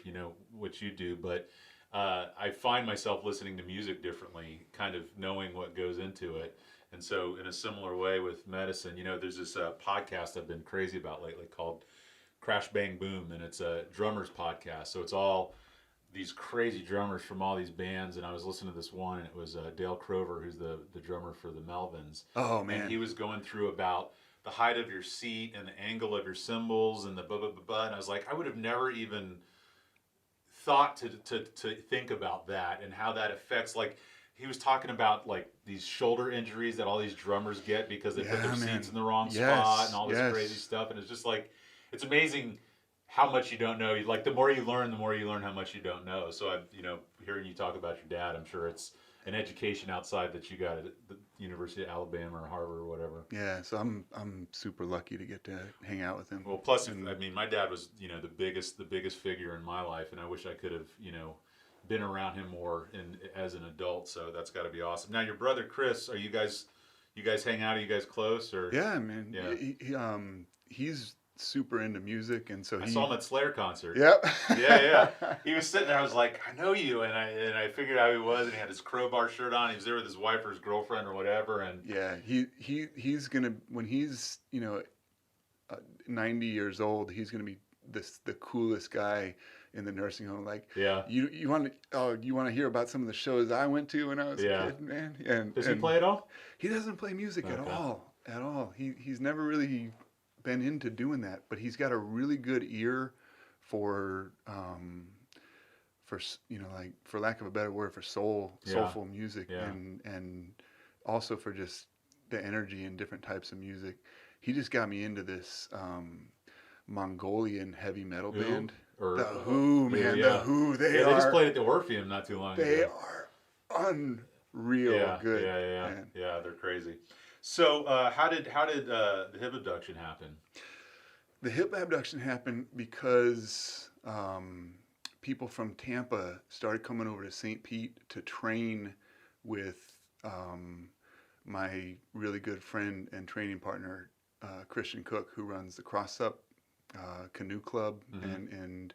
what you do, but I find myself listening to music differently, kind of knowing what goes into it. And so in a similar way with medicine, there's this podcast I've been crazy about lately called Crash Bang Boom, and it's a drummers podcast. So it's all these crazy drummers from all these bands, and I was listening to this one, and it was Dale Crover, who's the drummer for the Melvins. Oh, man. And he was going through about the height of your seat and the angle of your cymbals and the blah, blah, blah, blah. And I was like, I would have never even thought to think about that and how that affects, like, he was talking about like these shoulder injuries that all these drummers get because they put their seats in the wrong spot and all this crazy stuff. And it's just like, it's amazing how much you don't know. Like, the more you learn how much you don't know. So hearing you talk about your dad, I'm sure it's an education outside that you got at the University of Alabama or Harvard or whatever. Yeah, so I'm super lucky to get to hang out with him. Well, plus, And I mean, my dad was, the biggest figure in my life, and I wish I could have, been around him more as an adult. So that's got to be awesome. Now, your brother Chris, are you guys hang out? Are you guys close? Or yeah, man, yeah, he's super into music, and so I saw him at Slayer concert. Yep. Yeah. He was sitting there. I was like, I know you, and I figured out who he was, and he had his Crowbar shirt on. He was there with his wife or his girlfriend or whatever, and Yeah, he's gonna, when he's 90 years old, he's gonna be the coolest guy in the nursing home. Like, yeah. you want to hear about some of the shows I went to when I was a kid, man? And does he play at all? He doesn't play music at Okay. all. He's never really been into doing that, but he's got a really good ear for like, for lack of a better word, for soulful music, Yeah. and also for just the energy in different types of music. He just got me into this Mongolian heavy metal band. The Who, man. Yeah. The Who, they just played at the Orpheum not too long ago. They are unreal good. Yeah, they're crazy. So, how did the hip abduction happen? The hip abduction happened because people from Tampa started coming over to St. Pete to train with my really good friend and training partner, Christian Cook, who runs the Cross Up Canoe Club, and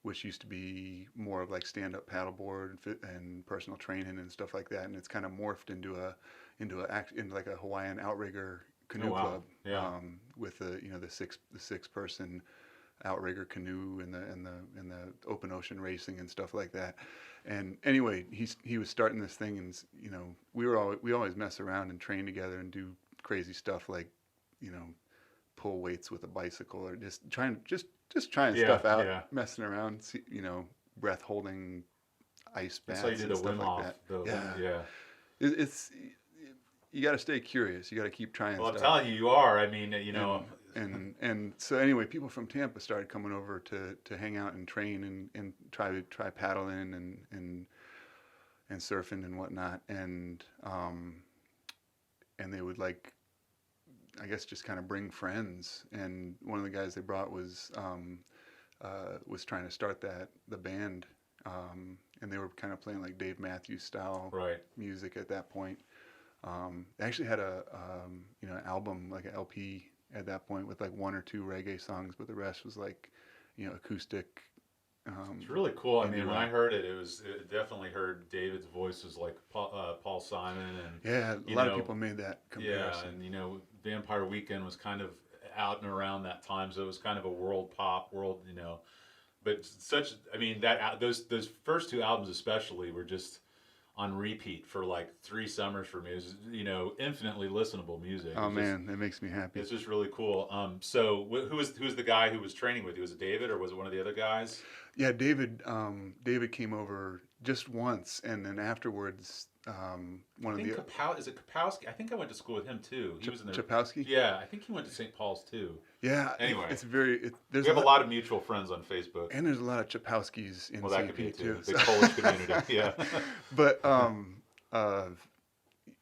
which used to be more of like stand-up paddleboard and personal training and stuff like that, and it's kind of morphed into like a Hawaiian outrigger canoe club, with the six person outrigger canoe and the open ocean racing and stuff like that. And anyway, he was starting this thing, and we always mess around and train together and do crazy stuff like pull weights with a bicycle, or just trying stuff out, messing around, breath holding ice baths. That's how you did and stuff like that. It's you got to stay curious. You got to keep trying. Well, stuff. I'm telling you, you are. I mean, And so anyway, people from Tampa started coming over to hang out and train and try paddling and surfing and whatnot, and they would, like, I guess, just kind of bring friends. And one of the guys they brought was trying to start the band, and they were kind of playing like Dave Matthews style music at that point. They actually had an album, like an LP at that point, with like one or two reggae songs, but the rest was like acoustic. It's really cool. I mean, when I heard it, it definitely heard David's voice was like Paul Simon, and a lot of people made that comparison. Yeah, and Vampire Weekend was kind of out and around that time, so it was kind of a world. But those first two albums especially were just on repeat for like 3 summers for me. It was, infinitely listenable music. Oh man, that makes me happy. It's just really cool. So who was the guy who was training with you? Was it David, or was it one of the other guys? Yeah, David. David came over just once, and then afterwards, is it Kapowski? I think I went to school with him too. He was in there. Chapowski? Yeah, I think he went to St. Paul's too. Yeah. Anyway, we have a lot of mutual friends on Facebook, and there's a lot of Chapowskis in St. Pete too. The Polish community. Yeah. But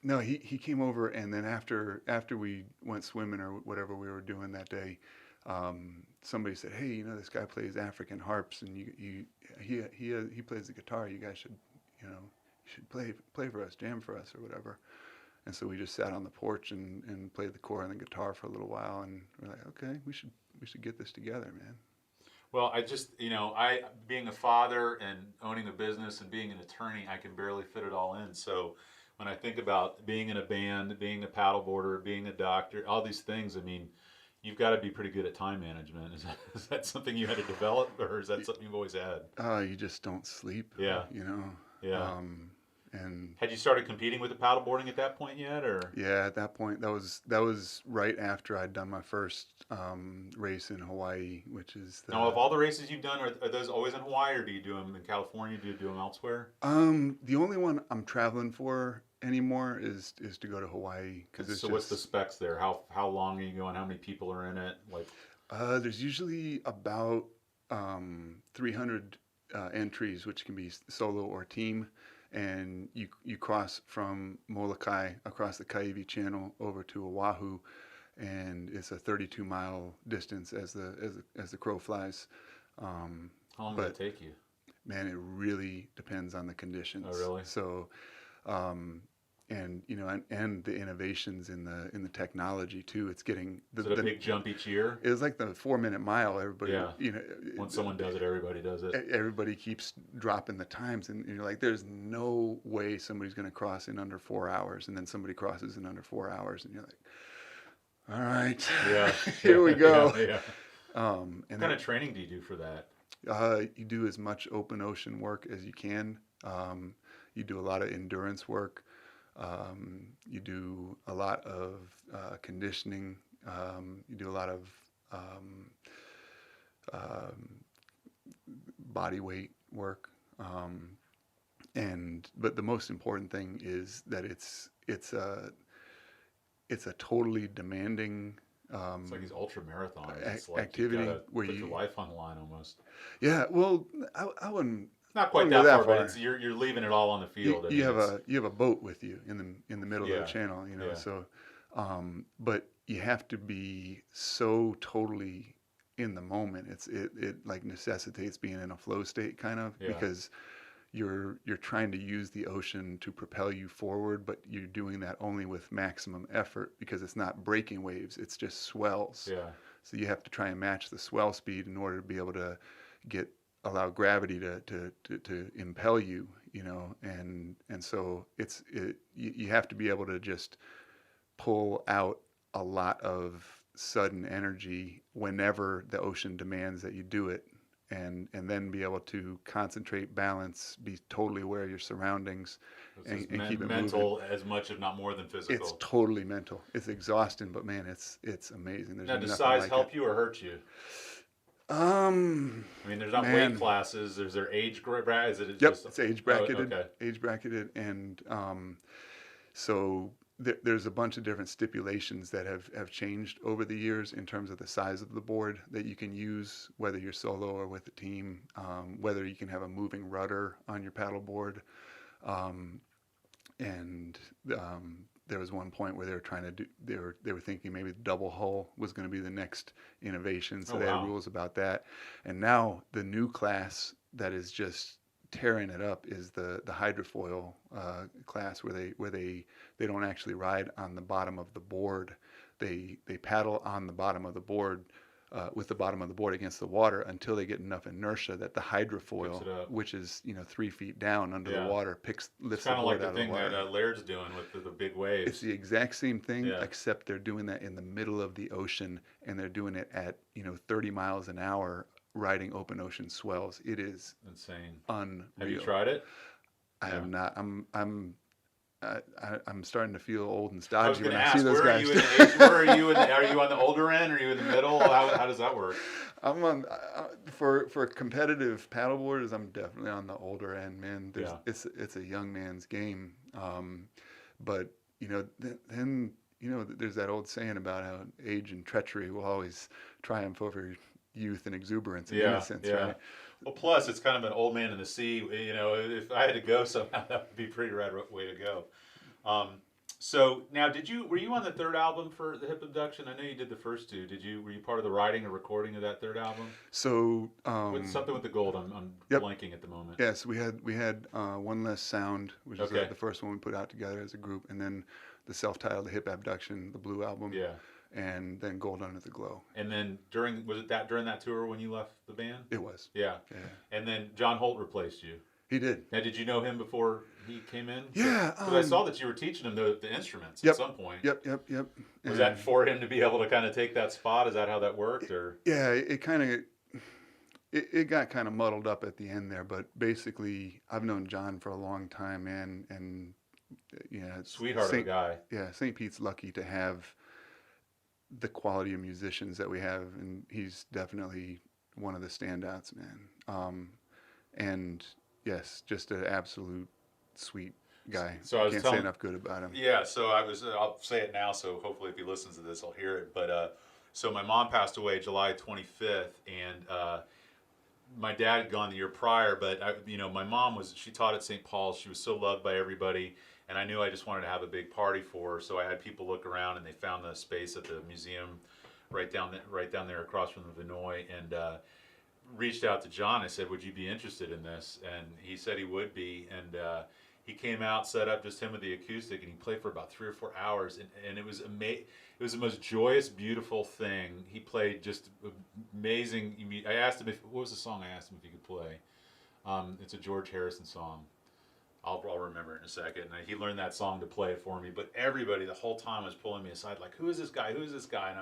no, he came over, and then after we went swimming or whatever we were doing that day, somebody said, "Hey, this guy plays African harps, and he plays the guitar. You guys should play for us, jam for us, or whatever." And so we just sat on the porch and played the core and the guitar for a little while, and we're like, "Okay, we should get this together, man." Well, I just, I being a father and owning a business and being an attorney, I can barely fit it all in. So when I think about being in a band, being a paddleboarder, being a doctor, all these things, I mean, you've got to be pretty good at time management. Is that something you had to develop, or is that something you've always had? You just don't sleep. Yeah. Yeah. And had you started competing with the paddleboarding at that point yet, or? Yeah, at that point, that was right after I'd done my first race in Hawaii, which is now, of all the races you've done, are those always in Hawaii, or do you do them in California? Do you do them elsewhere? The only one I'm traveling for anymore is to go to Hawaii, because what's the specs there? How long are you going? How many people are in it? Like, there's usually about 300 entries, which can be solo or team. and you cross from Molokai across the Kaiwi Channel over to Oahu, and it's a 32-mile distance as the crow flies. How long but did it take you? man, it really depends on the conditions. Oh, really? So, and you know, and the innovations in the technology too. It's getting Is it a big jump each year? It was like the 4-minute mile. Everybody, Yeah. you know, When someone does it, everybody does it. everybody keeps dropping the times, and you're like, there's no way somebody's going to cross in under 4 hours, and then somebody crosses in under 4 hours, and you're like, all right, Yeah. here we go. Yeah. And What kind of training do you do for that? you do as much open ocean work as you can. You do a lot of endurance work. You do a lot of conditioning. You do a lot of body weight work. But the most important thing is that it's a totally demanding It's like these ultra marathons. It's like activity you gotta where put your life on the line almost. Yeah, well, I wouldn't. Not quite Wouldn't that go far, that but it's, you're leaving it all on the You, field. I you mean, have a boat with you in the middle of Yeah. the channel, you know. Yeah. So, but you have to be so totally in the moment. It like necessitates being in a flow state kind of, Yeah. because you're trying to use the ocean to propel you forward, but you're doing that only with maximum effort because it's not breaking waves, it's just swells. Yeah. So you have to try and match the swell speed in order to be able to allow gravity to impel you, you know, and so you have to be able to just pull out a lot of sudden energy whenever the ocean demands that you do it, and then be able to concentrate, balance, be totally aware of your surroundings, and keep it mental moving. as much, if not more than physical. It's totally mental. It's exhausting, but man, it's amazing. There's Now, does nothing size like help it. you or hurt you? I mean, there's not Man. weight classes. Is there age bracket? Is it Yep, just? it's age bracketed. Oh, okay. Age bracketed, and so there's a bunch of different stipulations that have changed over the years in terms of the size of the board that you can use, whether you're solo or with a team, whether you can have a moving rudder on your paddle board, and there was one point where they were trying to do they were thinking maybe the double hull was going to be the next innovation, so Oh, they wow. had rules about that. And now the new class that is just tearing it up is the hydrofoil class, where they don't actually ride on the bottom of the board. They paddle on the bottom of the board with the bottom of the board against the water until they get enough inertia that the hydrofoil, Picks it up. which is 3 feet down under Yeah. the water, It's lifts the kind of like board the out of the thing water. that Laird's doing with the big waves. It's the exact same thing, Yeah. except they're doing that in the middle of the ocean, and they're doing it at 30 miles an hour, riding open ocean swells. It is Insane. unreal. Have you tried it? I have not. I'm starting to feel old and I was stodgy going when to I see ask, those where are guys. you in the age? Where are you in? Are you on the older end? Or are you in the middle? How does that work? I'm on for competitive paddleboarders. I'm definitely on the older end, man. Yeah. It's a young man's game, but then there's that old saying about how age and treachery will always triumph over youth and exuberance and innocence, yeah. right? Well, plus it's kind of an old man in the sea. If I had to go somehow, that would be a pretty rad way to go. So now, were you on the third album for the Hip Abduction? I know you did the first two. Were you part of the writing or recording of that third album? So With something with the gold. I'm Yep. blanking at the moment. yes, we had One Less Sound, which is Okay. the first one we put out together as a group, and then the self-titled Hip Abduction, the Blue Album, Yeah. and then Gold Under the Glow. And then during that tour when you left the band? It was. Yeah. Yeah. And then John Holt replaced you. He did. Now, did you know him before he came in? Yeah. Because I saw that you were teaching him the instruments Yep. at some point. Yep. Was And that for him to be able to kind of take that spot? Is that how that worked, or? Yeah, it got kind of muddled up at the end there, but basically I've known John for a long time, man, and Sweetheart of a guy. Yeah, St. Pete's lucky to have the quality of musicians that we have, and he's definitely one of the standouts, man. And yes, just an absolute sweet guy. So I was Can't telling- say enough good about him. Yeah, so I'll say it now, so hopefully if he listens to this, I'll hear it. But so my mom passed away July 25th, and my dad had gone the year prior, but my mom she taught at St. Paul's. She was so loved by everybody, and I knew I just wanted to have a big party for her. So I had people look around, and they found the space at the museum right down there across from the Vinoy, and reached out to John. I said, "Would you be interested in this?" And he said he would be, and he came out, set up just him with the acoustic, and he played for about 3 or 4 hours, and it was amazing. It was the most joyous, beautiful thing. He played just amazing. I asked him what was the song I asked him if he could play. It's a George Harrison song. I'll remember it in a second. And he learned that song to play it for me. But everybody the whole time was pulling me aside, like, "Who is this guy? Who is this guy?" And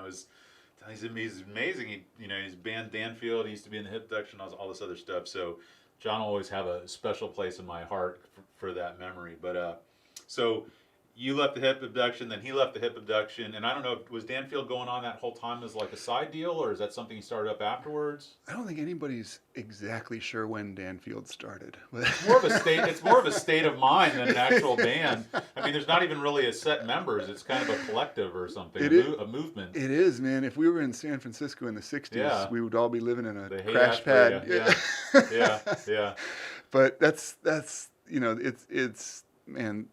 he's amazing. He's band Danfield. He used to be in the hip abduction, all this other stuff. So John will always have a special place in my heart for that memory. But so you left the hip abduction, then he left the hip abduction, and I don't know, was Danfield going on that whole time as like a side deal, or is that something he started up afterwards? I don't think anybody's exactly sure when Danfield started. It's more of a state. It's more of a state of mind than an actual band. I mean, there's not even really a set members. It's kind of a collective or something, a movement. It is, man. If we were in San Francisco in the '60s, we would all be living in a crash pad. Yeah. But that's it's man.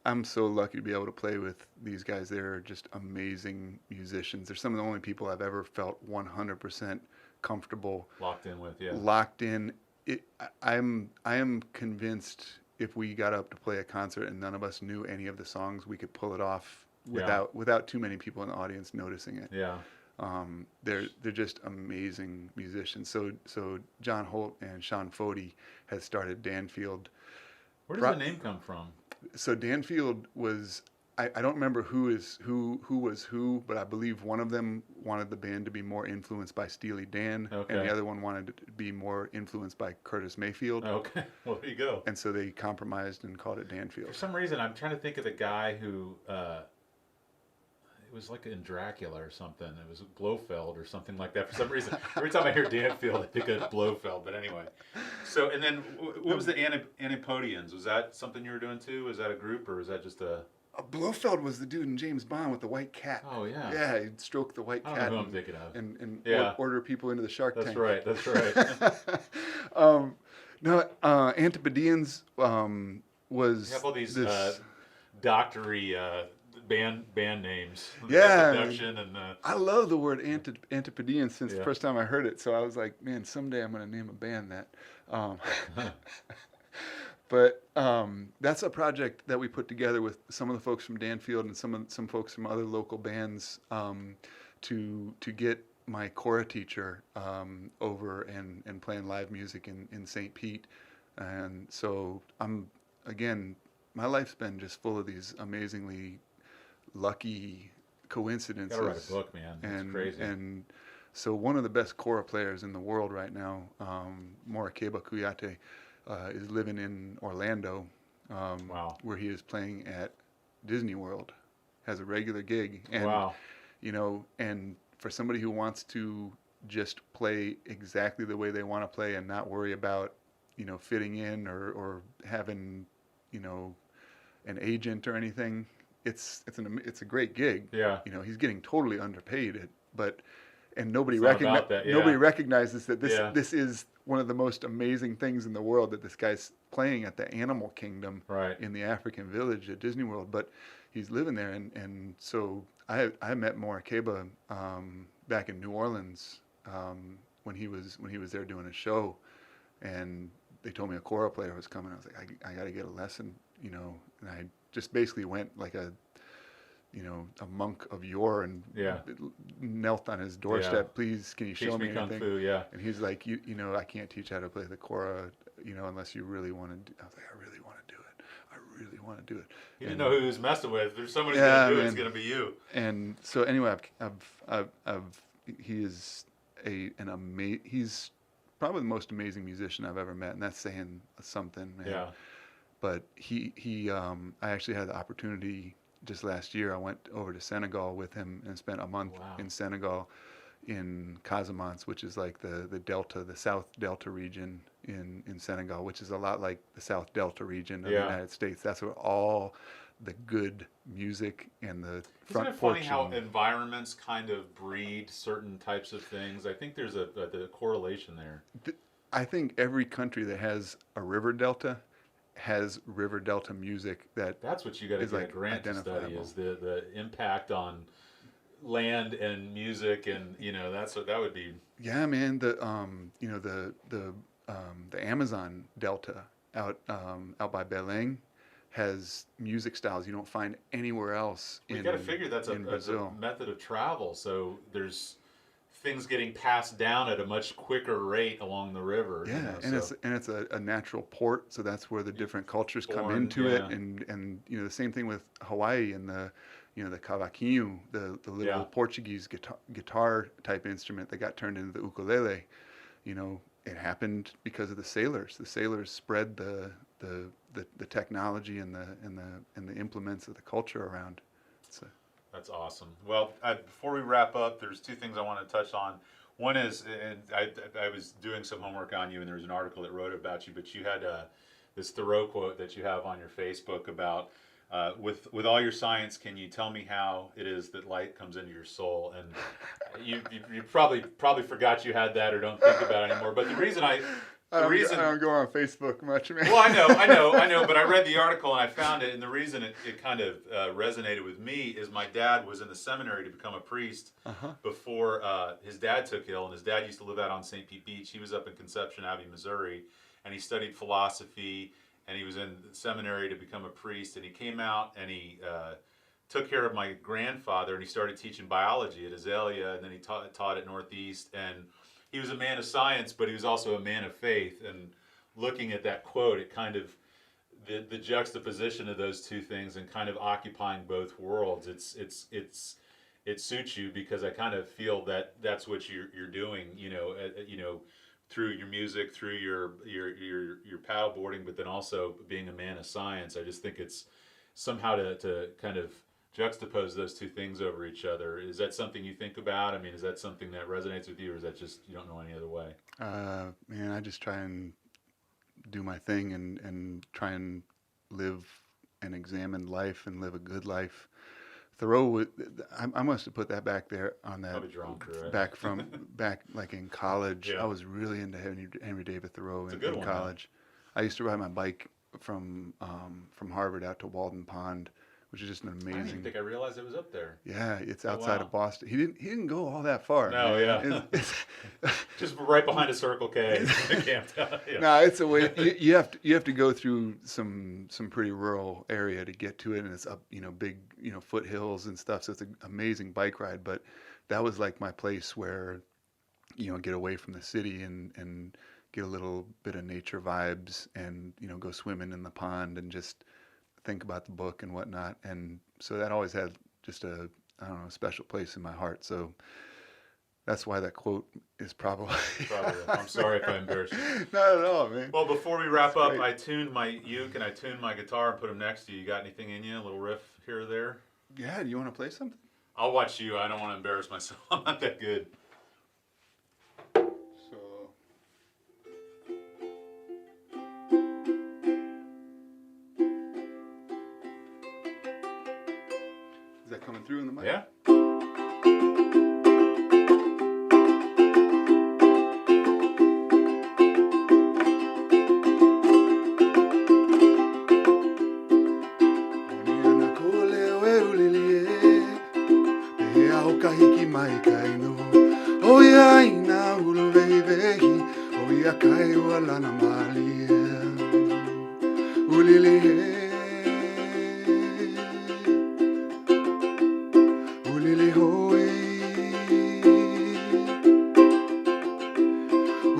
I'm so lucky to be able to play with these guys. They're just amazing musicians. They're some of the only people I've ever felt 100% comfortable. Locked in with, yeah. Locked in. I am convinced if we got up to play a concert and none of us knew any of the songs, we could pull it off without too many people in the audience noticing it. Yeah. They're just amazing musicians. So John Holt and Sean Fody has started Danfield. Where does the name come from? So Danfield was, I don't remember who was who, but I believe one of them wanted the band to be more influenced by Steely Dan, and the other one wanted to be more influenced by Curtis Mayfield. Okay, well, there you go. And so they compromised and called it Danfield. For some reason, I'm trying to think of the guy who, it was like in Dracula or something. It was Blofeld or something like that. For some reason, every time I hear Danfield, I think of Blofeld. But anyway, so and then what was the Antipodeans? Was that something you were doing too? Was that a group or was that just a? Blofeld was the dude in James Bond with the white cat. Oh yeah. Yeah, he'd stroke the white cat. I don't know who I'm thinking of. And order people into the Shark Tank. That's right. No, Antipodeans was. You have all these doctory. Band names. Yeah, and I love the word Antipodean since the first time I heard it. So I was like, man, someday I'm going to name a band that. But that's a project that we put together with some of the folks from Danfield and some folks from other local bands to get my kora teacher over and playing live music in St. Pete. And so my life's been just full of these amazingly lucky coincidences. Gotta write a book, man. It's crazy. And so one of the best kora players in the world right now, Morakeba Kuyate, is living in Orlando, where he is playing at Disney World, has a regular gig. And, and for somebody who wants to just play exactly the way they want to play and not worry about, fitting in or having, an agent or anything, it's a great gig. Yeah. He's getting totally underpaid, and nobody recognizes that this is one of the most amazing things in the world, that this guy's playing at the Animal Kingdom in the African Village at Disney World, but he's living there, and so I met Morakeba back in New Orleans when he was there doing a show, and they told me a kora player was coming. I was like, I got to get a lesson, and I just basically went like a monk of yore and knelt on his doorstep. Yeah. Please, can you show me anything? Kung Fu, yeah. And he's like, I can't teach how to play the kora, unless you really want to. I was like, I really want to do it. I really want to do it. He didn't know who he was messing with. If there's somebody going to do it, it's going to be you. And so anyway, he is he's probably the most amazing musician I've ever met, and that's saying something, man. Yeah. But I actually had the opportunity just last year. I went over to Senegal with him and spent a month in Senegal, in Casamance, which is like the Delta, the South Delta region in Senegal, which is a lot like the South Delta region of the United States. That's where all the good music and the front porch. Isn't it funny how environments kind of breed certain types of things? I think there's the correlation there. I think every country that has a river delta has river delta music that That's what you got to is get a like grant to study identifiable. is the impact on land and music, and that's what that would be. Yeah, man. The Amazon Delta out by Belém has music styles you don't find anywhere else We got to figure that's in a Brazil. method of travel, so there's things getting passed down at a much quicker rate along the river. Yeah, and So it's a natural port, so that's where the different cultures come born, into it, yeah, and the same thing with Hawaii and the cavaquinho, the yeah. little Portuguese guitar type instrument that got turned into the ukulele. It happened because of the sailors. The sailors spread the technology and the implements of the culture around. So, That's awesome. Well, before we wrap up, there's two things I want to touch on. One is, and I was doing some homework on you, and there was an article that wrote about you, but you had this Thoreau quote that you have on your Facebook about, with all your science, can you tell me how it is that light comes into your soul? And you probably forgot you had that or don't think about it anymore. But the reason I the don't, reason I don't go on Facebook much, man. well, I know, but I read the article and I found it, and the reason it kind of resonated with me is my dad was in the seminary to become a priest Uh-huh. before his dad took ill, and his dad used to live out on St. Pete Beach. He was up in Conception Abbey, Missouri, and he studied philosophy, and he was in the seminary to become a priest, and he came out and he took care of my grandfather, and he started teaching biology at Azalea, and then he taught at Northeast, and he was a man of science, but he was also a man of faith. And looking at that quote, it kind of the juxtaposition of those two things and kind of occupying both worlds. It suits you because I kind of feel that that's what you're doing. Through your music, through your paddle boarding, but then also being a man of science. I just think it's somehow to kind of juxtapose those two things over each other. Is that something you think about? I mean, is that something that resonates with you, or is that just you don't know any other way? Man, I just try and do my thing and try and live an examined life and live a good life. Thoreau would, I must have put that back there on that Probably drunk, right? back like in college. Yeah. I was really into Henry David Thoreau It's a in, good in one, college. I used to ride my bike from Harvard out to Walden Pond, which is just an I didn't even amazing. think I realized it was up there. Yeah, it's Oh, outside wow. of Boston. He didn't go all that far. No, man. yeah. Just right behind a Circle K. Camped out. Yeah. No, it's a way. You have to go through some pretty rural area to get to it, and it's up big foothills and stuff. So it's an amazing bike ride. But that was like my place where get away from the city and get a little bit of nature vibes, and go swimming in the pond and just think about the book and whatnot. And so that always had just a special place in my heart. So that's why that quote is probably. Probably. I'm sorry if I embarrassed you. Not at all, man. Well, before we wrap That's up, great. I tuned my uke and I tuned my guitar and put them next to you. You got anything in you? A little riff here or there? Yeah, do you want to play something? I'll watch you. I don't want to embarrass myself. I'm not that good. So. Is that coming through in the mic? Yeah.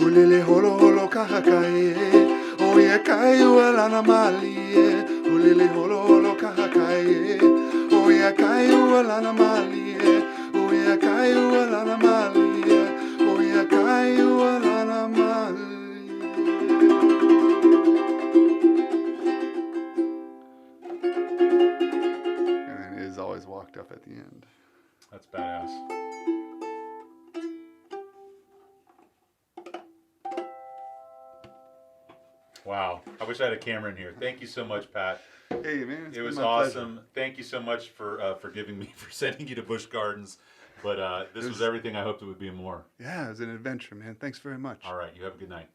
Ulele holo holo kahakae, oye kai wala na malie. Ulele holo holo kahakae, oye kai wala na malie. Oye kai wala na malie, oye kai wala na malie. And then it is always walked up at the end. That's badass. Wow. I wish I had a camera in here. Thank you so much, Pat. Hey man, it's It been was my awesome. pleasure. Thank you so much for forgiving me for sending you to Busch Gardens. But this was everything I hoped it would be and more. Yeah, it was an adventure, man. Thanks very much. All right, you have a good night.